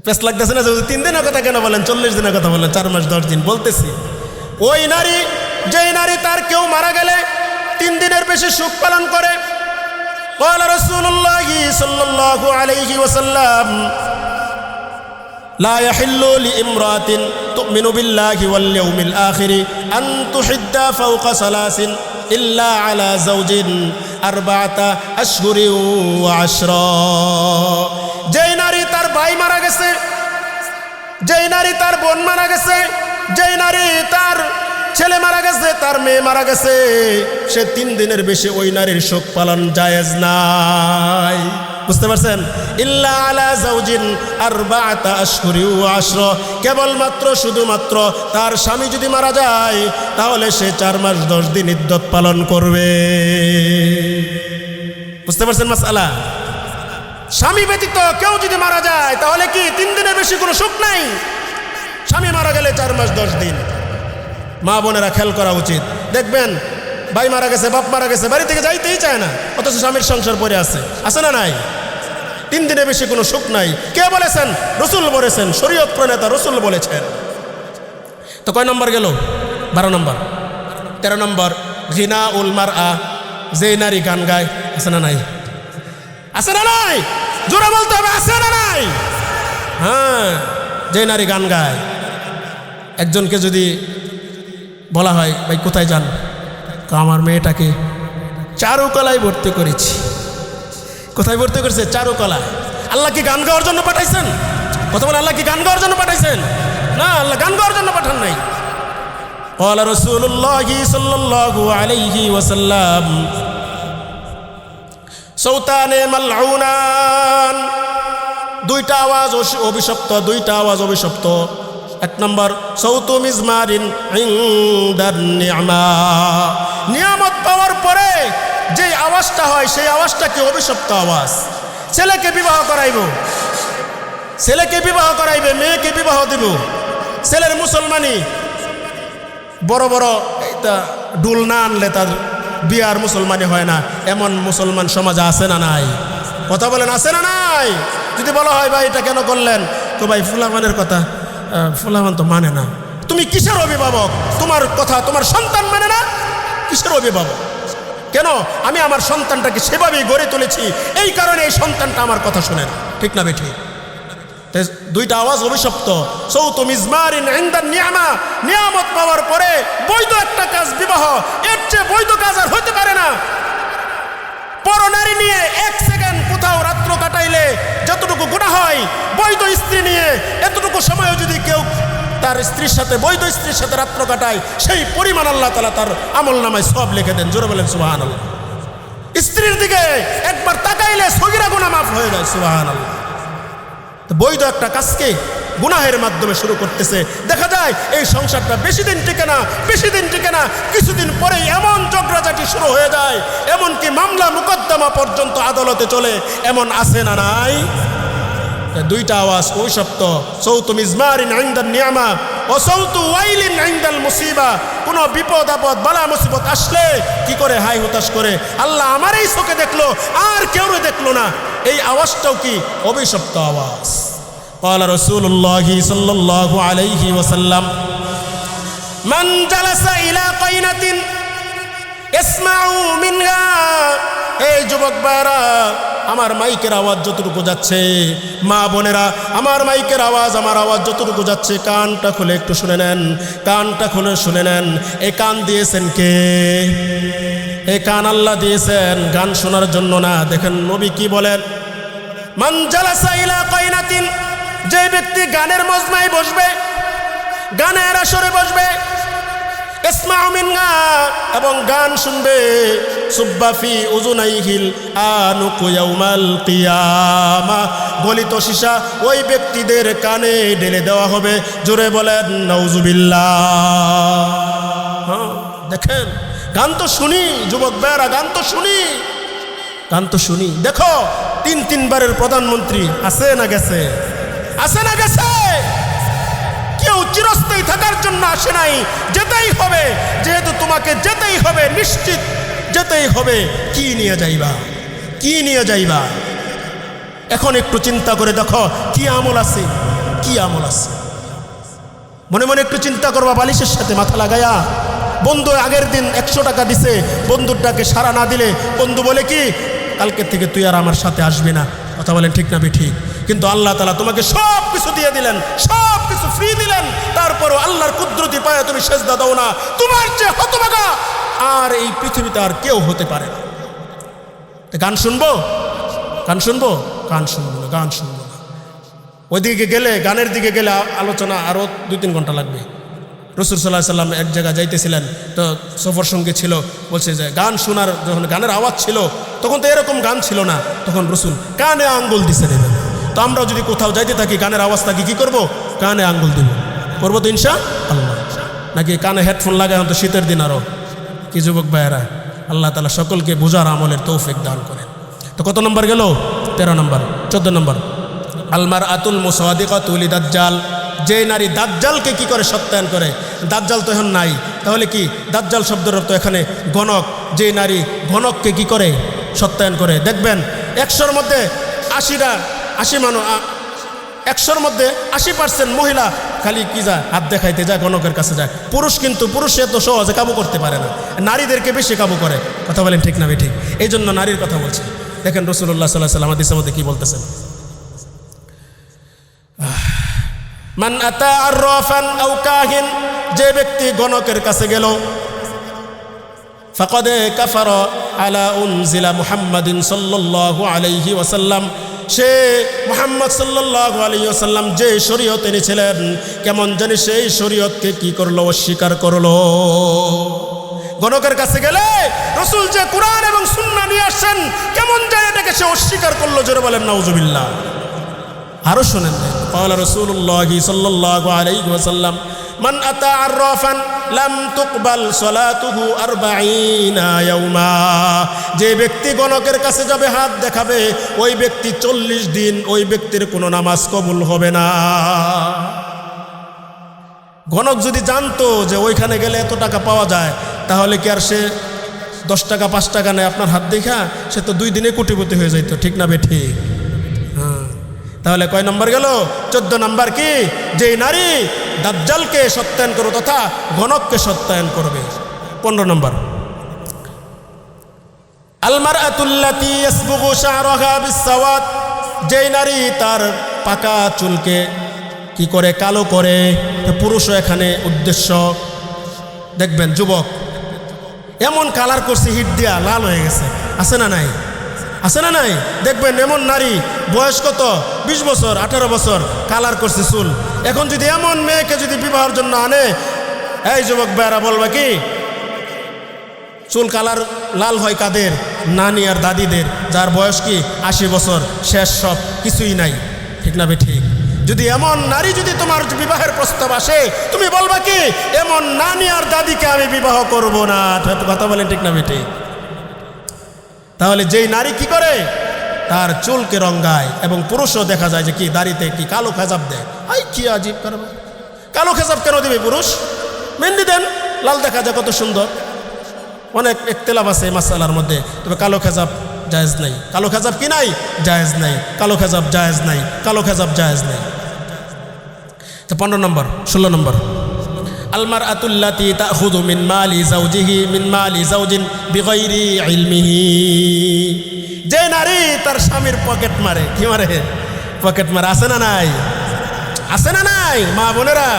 বেশ লাগতেছে না? 3 দিনের কথা কেন বলেন, 40 দিনের কথা বলেন, 4 মাস 10 দিন বলতেছি। ওই নারী যেই নারী তার কেউ মারা গেলে 3 দিনের বেশি শোক পালন করে। قال رسول الله صلى الله عليه وسلم لا يحل لامرأة تؤمن بالله واليوم الآخر أن تحد فوق 3 إلا على زوج 4 أشهر وعشرا। যেই নারী তার ভাই মারা গেছে, যেই নারী তার বোন মারা গেছে, যেই নারী তার ছেলে মারা গেছে, তার মেয়ে মারা গেছে, সে 3 দিনের বেশি ওই নারীর শোক পালন জায়েজ নাই। বুঝতে পারছেন? ইল্লা আলা যাওজিন 4 আশহুরি ওয়া 10, কেবলমাত্র শুধুমাত্র তার স্বামী যদি মারা যায় তাহলে সে 4 মাস 10 দিন ইদ্যত পালন করবে। বুঝতে পারছেন মাসআলা? স্বামী ব্যতীত কেউ যদি মারা যায় তাহলে কি 3 দিনের বেশি কোনো শোক নাই? স্বামী মারা গেলে 4 মাস 10 দিন। মা বোনেরা খেয়াল করা উচিত। দেখবেন ভাই মারা গেছে, বাপ মারা গেছে, বাড়ি থেকে যাইতেই চায় না, অথচ স্বামীর সংসার পড়ে আছে, আছে না নাই? 3 দিনের বেশি কোনো সুখ নাই। কে বলেছেন? রাসূল বলেছেন, শরীয়ত প্রণেতা রাসূল বলেছেন। তো কয় নম্বর গেল? 12 নম্বর। 13 নম্বর, গিনাউল মারআ, যে নারী গান গায়, আছে না নাই? আছে না নাই? জোরে বলতে হবে, আছে না নাই? হ্যাঁ, যে নারী গান গায়। একজনকে যদি বলা হয় ভাই কোথায় যান, আমার মেয়েটাকে চারুকলায় ভর্তি করেছি। কোথায় ভর্তি করেছে? চারুকলায়। আল্লাহ কি গান গাওয়ার জন্য পাঠাইছেন? কথা বলে, আল্লাহ কি গান গাওয়ার জন্য পাঠাইছেন? না, আল্লাহ গান গাওয়ার জন্য পাঠান নাই। ক্বালা রাসূলুল্লাহ সাল্লাল্লাহু আলাইহি ওয়াসাল্লাম সাউতানে মালউনান, 2টা আওয়াজ অভিশপ্ত, 2টা আওয়াজ অভিশপ্ত। 1 নম্বর, সৌতু মিজমারিন ইনদান নি'মা, নিয়ামত পাওয়ার পরে যে আওয়াজটা হয় সেই আওয়াজটা কি অভিশপ্ত আওয়াজ। ছেলেকে বিবাহ করাইব, ছেলেকে বিবাহ করাইবে, মেয়েকে বিবাহ দিব, ছেলের মুসলমানি বড় বড় এটা ডুল না আনলে তার বিয়ার মুসলমানি হয় না, এমন মুসলমান সমাজে আছে না নাই? কথা বলেন, আছে না নাই? যদি বলা হয় ভাই এটা কেন করলেন, তো ভাই ফুলামানের কথা ফুলামান তো মানে না। তুমি কিসের অভিভাবক? তোমার কথা তোমার সন্তান মানে না? কিসের অভিভাবক? কেন? আমি আমার সন্তানটাকে সেভাবেই গড়ে তুলেছি, এই কারণে এই সন্তানটা আমার কথা শোনে না। ঠিক না বেঠি? দুইটা আওয়াজ অভিশপ্ত। সৌত মিজমারিন ইনদান নিয়ামা, নিয়ামত পাওয়ার পরে বৈধ একটা কাজ বিবাহ, এর চেয়ে বৈধ কাজ আর হতে পারে না। পরনারী নিয়ে এক সেকেন্ড কোথাও রাত্র কাটাইলে যতটুকু গুনাহ হয়, বৈধ স্ত্রী নিয়ে এতটুকু সময়ও যদি কেউ তার স্ত্রীর সাথে, বৈধ স্ত্রীর সাথে রাত্র কাটায়, সেই পরিমাণ আল্লাহ তাআলা তার আমল নামায় সওয়াব লিখে দেন। জোরে বলেন সুবহানাল্লাহ। স্ত্রীর দিকে একবার তাকাইলে সগীরা গুনাহ মাফ হয়ে যায়। সুবহানাল্লাহ। বৈধ একটা কাজকে গুনাহের মাধ্যমে শুরু করতেছে, দেখা যায় এই সংসারটা বেশি দিন টিকে না, বেশি দিন টিকে না, কিছুদিন পরেই এমন ঝগড়াঝাটি শুরু হয়ে যায়, এমনকি মামলা মুকদ্দমা পর্যন্ত আদালতে চলে, এমন আছে না নাই? দুইটা আওয়াজ অভিশপ্ত। সৌতু মিজমারিন ইনদান নিয়ামা ও সৌতু ওয়াইলিন ইনদাল মুসিবা। কোনো বিপদ আপদ বালা মুসিবত আসলে কি করে হাই হতাশ করে, আল্লাহ আমার এই চোখে দেখলো আর কেউ দেখলো না, এই আওয়াজটাও কি অভিশপ্ত আওয়াজ। قال رسول الله صلى الله عليه وسلم من جلس إلى قينة اسمعوا منها। এই যুবক ভাইরা, আমার মাইকের আওয়াজ যতটুকু যাচ্ছে, মা বোনেরা, আমার মাইকের আওয়াজ, আমার আওয়াজ যতটুকু যাচ্ছে, কানটা খুলে একটু শুনে নেন, কানটা খুলে শুনে নেন। এই কান দিয়েছেন কে? এই কান আল্লাহ দিয়েছেন গান শোনার জন্য না। দেখেন নবী কি বলেন, মান জালাসা ইলা কাইনাতিন, যে ব্যক্তি গানের মজমায় বসবে, গানের আসরে বসবে, ইসমাউ মিনহা, এবং গান শুনবে, সুব্বা ফি উযুনাইহিল আনুকু ইয়াউমাল কিয়ামা, গলিত সীসা ওই ব্যক্তিদের কানে ঢেলে দেওয়া হবে। জোরে বলেন নাউজুবিল্লাহ। হ্যাঁ, দেখেন গান তো শুনি যুবক ভাইরা, গান তো শুনি, গান তো শুনি। দেখো 3 বারের প্রধানমন্ত্রী আছে না গেছে? আছে না গেছে? কেউ চিরস্থায়ী থাকার জন্য আসে নাই, যেতেই হবে। যেহেতু তোমাকে যেতেই হবে, নিশ্চিত যেতেই হবে, কি নিয়ে যাইবা? কি নিয়ে যাইবা? এখন একটু চিন্তা করে দেখো কি আমল আছে, কি আমল আছে। মনে মনে একটু চিন্তা করবা, বালিশের সাথে মাথা লাগায়া। বন্ধু আগের দিন 100 টাকা দিছে, বন্ধুটাকে সাড়া না দিলে বন্ধু বলে কি, কালকে থেকে তুই আর আমার সাথে আসবি না। কথা বলেন ঠিক না ঠিক? কিন্তু আল্লাহ তাআলা তোমাকে সব কিছু দিয়ে দিলেন, সব কিছু ফ্রি দিলেন, তারপরও আল্লাহর কুদরতি পায়ে তুমি সেজদা দাও না। তোমার যে হতভাগা আর এই পৃথিবীতে আর কেউ হতে পারে না। গান শুনবো? গান শুনবো? গান শুনবো না, গান শুনবো না। ওইদিকে গেলে, গানের দিকে গেলে আলোচনা আরও 2-3 ঘন্টা লাগবে। রাসূল সাল্লাল্লাহু আলাইহি ওয়াসাল্লাম এক জায়গায় যাইতেছিলেন, তো সফর সঙ্গে ছিল, বলছে যে গান শোনার, যখন গানের আওয়াজ ছিল তখন তো এরকম গান ছিল না, তখন রাসূল কানে আঙ্গুল দিছে দেবেন। তো আমরা যদি কোথাও যাইতে থাকি, গানের আওয়াজ থাকি, কি করব? কানে আঙ্গুল দিব। করবো তো ইনশাআল্লাহ? নাকি কানে হেডফোন লাগায়? তো শীতের দিন আরও কি যুবক ভাইয়েরা, আল্লাহ তাআলা সকলকে বোঝার আমলের তৌফিক দান করেন। তো কত নম্বর গেল? 13 নম্বর। 14 নম্বর, আলমার আতুল মুসাদিকাতু লিদাজ্জাল, যে নারী দাজ্জালকে কি করে সত্যায়ন করে। দাজ্জাল তো এখন নাই, তাহলে কি দাজ্জাল শব্দের অর্থ এখানে গণক। যে নারী গণককে কি করে সত্যায়ন করে। দেখবেন 100-র মধ্যে 80 মানুষ, 100-র মধ্যে 80% মহিলা খালি কি যায়, হাত দেখাইতে যায়, গণকের কাছে যায়। পুরুষ কিন্তু পুরুষে তো সহজে কাবু করতে পারে না, নারীদেরকে বেশি কাবু করে। কথা বলেন ঠিক না ঠিক? এই জন্য নারীর কথা বলছে। দেখেন রাসূলুল্লাহ সাল্লাল্লাহু আলাইহি ওয়াসাল্লাম হাদিসের মধ্যে কি বলতেছেন, মান আতা আররাফান আও কাহিন, যে ব্যক্তি গণকের কাছে গেল, ফাকাদ কাফারা আলা উনজিলা মুহাম্মাদিন সাল্লাল্লাহু আলাইহি ওয়াসাল্লাম, সে মুহাম্মদ সাল্লাল্লাহু আলাইহি ওয়াসাল্লাম যে শরীয়ত এনেছিলেন, কেমন জানি সেই শরীয়তকে কি করলো, অস্বীকার করলো। গণকের কাছে গেলে রাসূল যে কুরআন এবং সুন্নাহ নিয়ে আসেন, কেমন জানি এটাকে সে অস্বীকার করলো। জোরে বলেন নাউজুবিল্লাহ। আরো শুনেন, ক্বালা রাসূলুল্লাহ সাল্লাল্লাহু আলাইহি ওয়াসাল্লাম, মান আতা আররাফান লাম তুকবাল সালাতুহু 40 ইয়াওমা, যে ব্যক্তি গণকের কাছে যাবে, হাত দেখাবে, ওই ব্যক্তি 40 দিন ওই ব্যক্তির কোনো নামাজ কবুল হবে না। গণক যদি জানতো যে ওইখানে গেলে এত টাকা পাওয়া যায়, তাহলে কি আর সে 10 টাকা 5 টাকা নেয় আপনার হাত দেখা? সে তো 2 দিনে কোটিপতি হয়ে যাইতো, ঠিক না বেঠি? হ্যাঁ, তাহলে কয় নম্বর গেল? 14 নম্বর কি? যেই নারী দাজ্জালকে সত্যায়ন করবে তথা গণককে সত্যায়ন করবে। 15 নম্বর, আল মারআতুল্লাতী ইয়াসবুগু শা'রাহা বিস-সাওয়াদ, যেই নারী তার পাকা চুলকে কি করে? কালো করে। পুরুষও এখানে উদ্দেশ্য। দেখবেন যুবক এমন কালার করছে, হিট দিয়া লাল হয়ে গেছে, আছে না নাই? আছে না নাই? দেখবেন এমন নারী বয়স কত? 20 বছর 18 বছর, কালার করছে চুল। এখন যদি এমন মেয়েকে যদি বিবাহের জন্য আনে, এই যুবক ভাইরা বলবা কি? চুল কালার লাল হয় কাদের? নানি আর দাদিদের, যার বয়স কি 80 বছর, শেষ, সব কিছুই নাই, ঠিক না ঠিক? যদি এমন নারী যদি তোমার বিবাহের প্রস্তাব আসে, তুমি বলবা কি? এমন নানি আর দাদিকে আমি বিবাহ করব না। কথা বলেন, ঠিক না ঠিক? তাহলে যেই নারী কি করে? তার চুলকে রঙায়, এবং পুরুষও দেখা যায় যে কি দাড়িতে কি কালো খেজাব দেয়। আই কি আজীব কারবার! কালো খেজাব কেন দিবে পুরুষ? মেহেন্দি দেন, লাল দেখা যায় কত সুন্দর। অনেক একতেলাফ আছে মাসালার মধ্যে, তবে কালো খেজাব জায়েজ নাই। কালো খেজাব কি নাই? জায়েজ নাই। কালো খেজাব জায়েজ নাই। কালো খেজাব জায়েজ নাই। 15 নম্বর, 16 নম্বর, আল মারআতুল্লাতী তাখুযু মিন মালি যাওজিন বিগাইরি ইলমিহি, যে নারী তার স্বামীর পকেট মারে। কি মারে? পকেট মারে। আছে না নাই? আছে না নাই? মা বোনেরা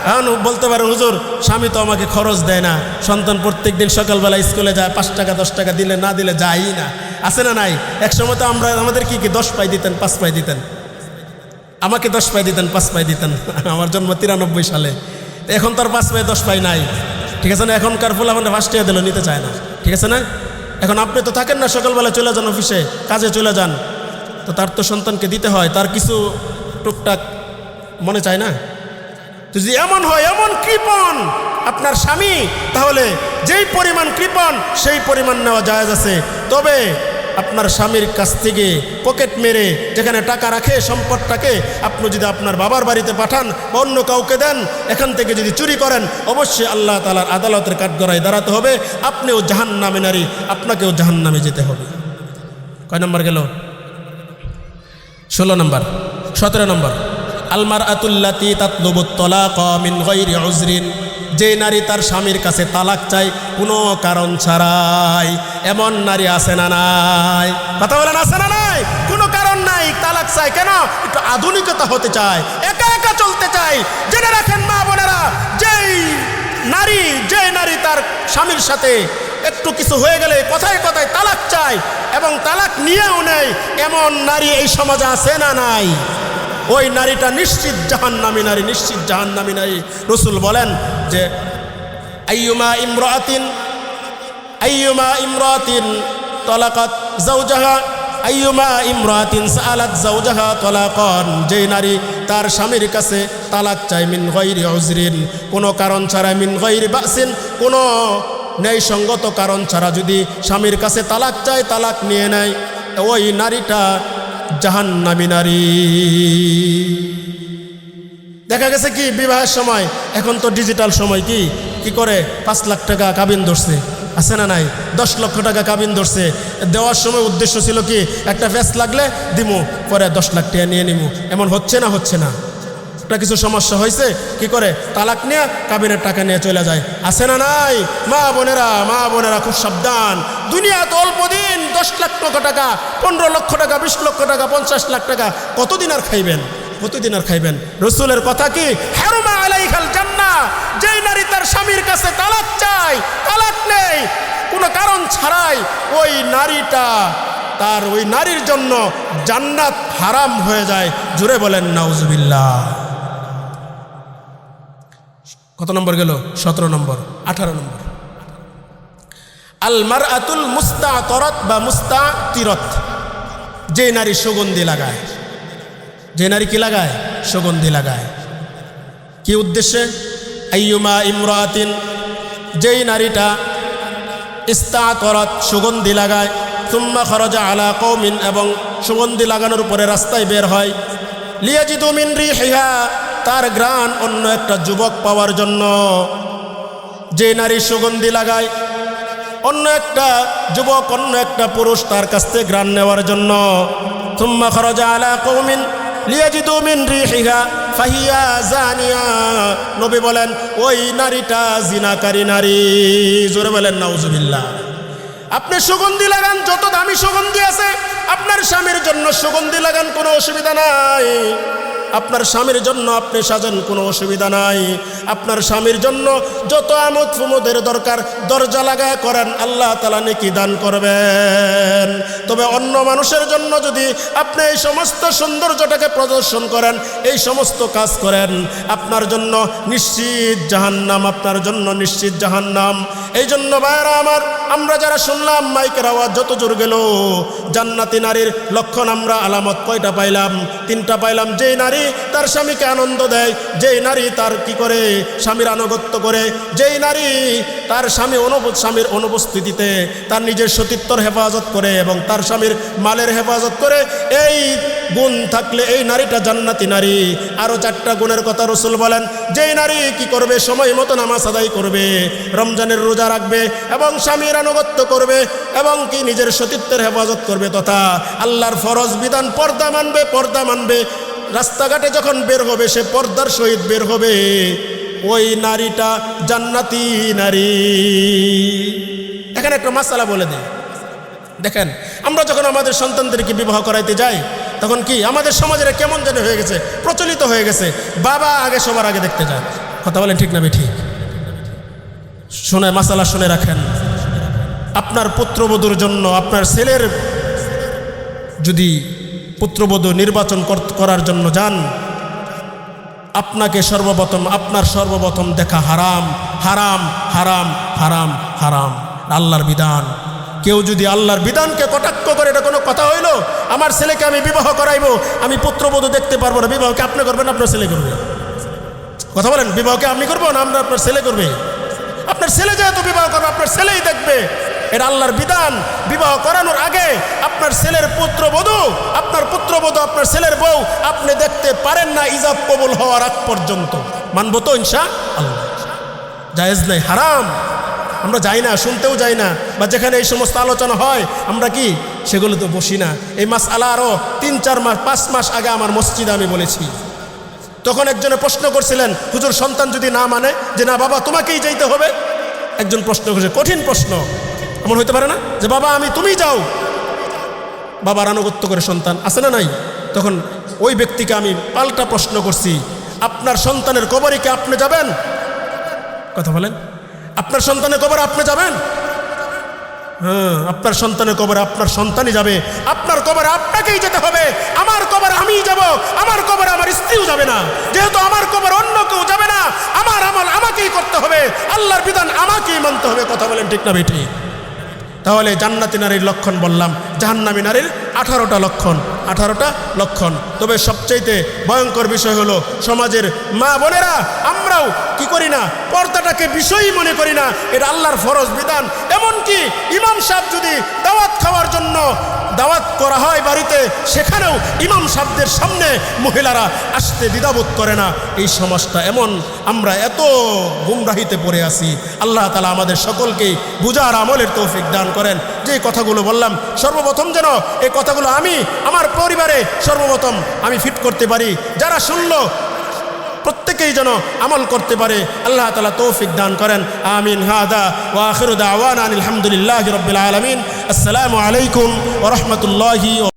এখন বলতে পারেন, হুজুর স্বামী তো আমাকে খরচ দেয় না, সন্তান প্রত্যেকদিন সকালবেলা স্কুলে যায়, 5 টাকা 10 টাকা দিলে না দিলে যাই না। আছে না নাই? এক সময় তো আমাদের কি 10 পাই দিতেন, 5 পাই দিতেন। আমাকে 10 পাই দিতেন, 5 পাই দিতেন। আমার জন্ম 93 সালে। এখন তো আর 5 পাই 10 পাই নাই, ঠিক আছে না? এখনকার ফুল আমাদের 5 টাকা দিলেও নিতে চায় না, ঠিক আছে না? এখন আপনি তো থাকেন না, সকালবেলা চলে যান অফিসে, কাজে চলে যান, তো তার তো সন্তানকে দিতে হয়, তার কিছু টুকটাক মনে চায় না? তো যদি এমন হয়, এমন কৃপণ আপনার স্বামী, তাহলে যেই পরিমাণ কৃপণ সেই পরিমাণ নেওয়া জায়েজ আছে। তবে আপনার স্বামীর কাছ থেকে পকেট মেরে যেখানে টাকা রাখে, সম্পদটাকে আপনি যদি আপনার বাবার বাড়িতে পাঠান বা অন্য কাউকে দেন, এখান থেকে যদি চুরি করেন, অবশ্যই আল্লাহ তাআলার আদালতের কাঠগড়ায় দাঁড়াতে হবে। আপনিও জাহান্নামে নারী, আপনাকেও জাহান্নামে যেতে হবে। কয় নম্বর গেল? 16 নম্বর। 17 নম্বর, আল মারআতুল্লাতী তাতলুবুত তালাকা মিন গায়রি উযরিন, যে নারী তার স্বামীর কাছে তালাক চায় কোনো কারণ ছাড়াই। এমন নারী আছে না নাই? কথা বলেন, আছে না নাই? কোনো কারণ নাই, তালাক চায়। কেন? একটু আধুনিকতা হতে চায়, একা একা চলতে চায়। জেনে রাখেন মা বোনেরা, যে নারী তার স্বামীর সাথে একটু কিছু হয়ে গেলে কথায় কথায় তালাক চায় এবং তালাক নিয়েও নেয়, এমন নারী এই সমাজে আছে না নাই? ওই নারীটা নিশ্চিত জাহান্নামী নারী, নিশ্চিত জাহান্নামী নারী। রাসূল বলেন যে আইয়ুমা ইমরাতিন তালাকাত যাওজাহা, আইয়ুমা ইমরাতিন সাআলাত যাওজাহা তালাকান, যে নারী তার স্বামীর কাছে তালাক চায় মিন গায়রি উযরিন, কোনো কারণ ছাড়া, মিন গায়রি বাসিন, কোনো ন্যায়সঙ্গত কারণ ছাড়া যদি স্বামীর কাছে তালাক চায়, তালাক নিয়ে নেয়, ওই নারীটা জাহান্নামী নারী। দেখা গেছে কি বিবাহের সময়, এখন তো ডিজিটাল সময়, কি করে 5 লাখ টাকা কাবিন ধরছে, আছে না নাই? 10 লক্ষ টাকা কাবিন ধরছে। দেওয়ার সময় উদ্দেশ্য ছিল কি, একটা ফেস লাগলে দিমু, পরে 10 লাখ টাকা নিয়ে নিমু। এমন হচ্ছে না? হচ্ছে না? একটা কিছু সমস্যা হয়েছে, কি করে তালাক নিয়ে কাবিনের টাকা নিয়ে চলে যায়। আছে না নাই? মা বোনেরা খুব সাবধান। দুনিয়া তো অল্প দিন, 10 লাখ টাকা, 15 লক্ষ টাকা, 20 লক্ষ টাকা, 50 লাখ টাকা, কতদিন আর খাইবেন? কতদিন আর খাইবেন? রাসূলের কথা কি, হারুমা আলাইহাল জান্নাহ, যেই নারী তার স্বামীর কাছে তালাক চায়, তালাক নেই কোনো কারণ ছাড়াই, ওই নারীটা, তার ওই নারীর জন্য জান্নাত হারাম হয়ে যায়। জোরে বলেন নাউজুবিল্লাহ। কত নম্বর গেল? 17 নম্বর। 18 নম্বর, আল মারআতুল মুস্তাতরাত বা মুস্তাতিরাত, যে নারী সুগন্ধি লাগায়। যে নারী কি লাগায়? সুগন্ধি লাগায়। কি উদ্দেশ্যে? আইয়ুমা ইমরাতিন, যেই নারীটা ইস্তাতরাত, সুগন্ধি লাগায়, সুম্মা খরাজা আলা কওমিন, এবং সুগন্ধি লাগানোর উপরে রাস্তায় বের হয়, লিয়াজিদু মিন রিহিহা, তার ঘ্রাণ অন্য একটা যুবক পাওয়ার জন্য। যে নারী সুগন্ধি লাগায়, অন্য একটা যুবক, অন্য একটা পুরুষ তার কাছ থেকে ঘ্রাণ নেওয়ার জন্য। থুম্মা খরজা আলা কওমিন লিয়াজিদু মিন রিহিহা ফাহিয়া জানিয়া। নবী বলেন ওই নারীটা জিনাকারী নারী। জোরে বলেন নাউজুবিল্লাহ। আপনি সুগন্ধি লাগান, যত দামি সুগন্ধি আছে, আপনার স্বামীর জন্য সুগন্ধি লাগান, কোনো অসুবিধা নাই। আপনার স্বামীর জন্য আপনি সাজান, কোনো অসুবিধা নাই। আপনার স্বামীর জন্য যত আমোদ প্রমোদের দরকার দরজা লাগায় করেন, আল্লাহ তাআলা নেকি দান করবেন। তবে অন্য মানুষের জন্য যদি আপনি এই সমস্ত সৌন্দর্যটাকে প্রদর্শন করেন, এই সমস্ত কাজ করেন, আপনার জন্য নিশ্চিত জাহান্নাম, আপনার জন্য নিশ্চিত জাহান্নাম। এই জন্য ভাইরা আমার, আমরা যারা শুনলাম মাইকের আওয়াজ যত জোর গেল, জান্নাতি নারীর লক্ষণ আমরা আলামত কয়টা পাইলাম? 3টা পাইলাম। যেই নারী তার স্বামীকে আনন্দ দেয়, যেই নারী তার কি করে স্বামীর আনুগত্য করে, যেই নারী তার স্বামীর অনুপস্থিতিতে তার নিজের সতীত্বর হেফাজত করে এবং তার স্বামীর মালের হেফাজত করে, এই গুণ থাকলে এই নারীটা জান্নাতি নারী। আরও 4টা গুণের কথা রাসূল বলেন। যেই নারী কি করবে, সময় মতো নামাজ আদায় করবে, রমজানের রোজা রাখবে এবং স্বামীর আনুগত্য করবে এবং কি নিজের সতীত্বের হেফাজত করবে তথা আল্লাহর ফরজ বিধান পর্দা মানবে, রাস্তাঘাটে যখন বের হবে সে পর্দার সহিত বের হবে, ওই নারীটা জান্নাতি নারী। এখানে একটা মাসালা বলে দেয়। দেখেন, আমরা যখন আমাদের সন্তানদেরকে বিবাহ করাইতে যাই, তখন কি আমাদের সমাজের কেমন যেন হয়ে গেছে, প্রচলিত হয়ে গেছে, বাবা আগে সবার আগে দেখতে যায়। কথা বলেন ঠিক না ঠিক? শুনে মাসালা শুনে রাখেন। আপনার পুত্রবধূর জন্য, আপনার ছেলের যদি পুত্রবধূ নির্বাচন করার জন্য যান, আপনাকে আপনার সর্বপ্রথম দেখা হারাম, হারাম, হারাম, হারাম, হারাম, আল্লাহর বিধান। কেউ যদি আল্লাহর বিধানকে কটাক্ষ করে, এটা কোনো কথা হইল? আমার ছেলেকে আমি বিবাহ করাইবো, আমি পুত্রবধূ দেখতে পারবো না, বিবাহকে আপনি করবেন, আপনার ছেলে করবে? কথা বলেন, বিবাহকে আপনি করবো না আপনার ছেলে করবে? আপনার ছেলে যেহেতু বিবাহ করবে, আপনার ছেলেই দেখবে। এটা আল্লাহর বিধান। বিবাহ করানোর আগে আপনার ছেলের পুত্রবধূ, আপনার ছেলের বউ আপনি দেখতে পারেন না ইজাব কবুল হওয়ার আগ পর্যন্ত। মানবো তো ইনশাআল্লাহ? জায়েজ নাই, হারাম। আমরা যাই না, শুনতেও যাই না, বা যেখানে এই সমস্ত আলোচনা হয় আমরা কি সেগুলোতে বসি না। এই মাসআলা আরও 3-4 মাস 5 মাস আগে আমার মসজিদে আমি বলেছি। তখন একজনে প্রশ্ন করছিলেন, হুজুর সন্তান যদি না মানে, যে না বাবা তোমাকেই যাইতে হবে। একজন প্রশ্ন করছে, কঠিন প্রশ্ন, এমন হইতে পারে না যে বাবা তুমি যাও, বাবার আনুগত্য করে সন্তান আছে না নাই? তখন ওই ব্যক্তিকে আমি পাল্টা প্রশ্ন করছি, আপনার সন্তানের কবরে কি আপনি যাবেন? কথা বলেন, আপনার সন্তানের কবরে আপনি যাবেন? হ্যাঁ, আপনার সন্তানের কবরে আপনার সন্তানই যাবে, আপনার কবরে আপনাকেই যেতে হবে। আমার কবরে আমিই যাব, আমার কবরে আমার স্ত্রীও যাবে না। যেহেতু আমার কবরে অন্য কেউ যাবে না, আমার আমল আমাকেই করতে হবে, আল্লাহর বিধান আমাকেই মানতে হবে। কথা বলেন ঠিক না বেঠিক? তাহলে জান্নাতি নারীর লক্ষণ বললাম, জাহান্নামী নারীর 18টা লক্ষণ, 18টা লক্ষণ। তবে সবচাইতে ভয়ঙ্কর বিষয় হলো সমাজের মা বোনেরা আমরাও কি করি না, পর্দাটাকে বিষয়ই মনে করি না। এটা আল্লাহর ফরজ বিধান। এমনকি ইমাম সাহেব যদি দাওয়াত খাওয়ার জন্য দাওয়াত করা হয় বাড়িতে, সেখানেও ইমাম সাহেবদের সামনে মহিলারা আসতে দ্বিধাবোধ করে না। এই সমাজটা এমন, আমরা এত গুমরাহিতে পড়ে আছি। আল্লাহ তাআলা আমাদের সকলকেই বুঝার আমলের তৌফিক দান করেন। যে কথাগুলো বললাম, সর্বপ্রথম যেন এই কথাগুলো আমি আমার পরিবারে সর্বপ্রথম আমি ফিট করতে পারি, যারা শুনলো প্রত্যেকেই যেন আমল করতে পারে। আল্লাহ তাআলা তৌফিক দান করেন। আমিন। হাদা ওয়া আখিরু দাওয়ানা আলহামদুলিল্লাহি রাব্বিল আলামিন। আসসালামু আলাইকুম ওয়া রাহমাতুল্লাহি।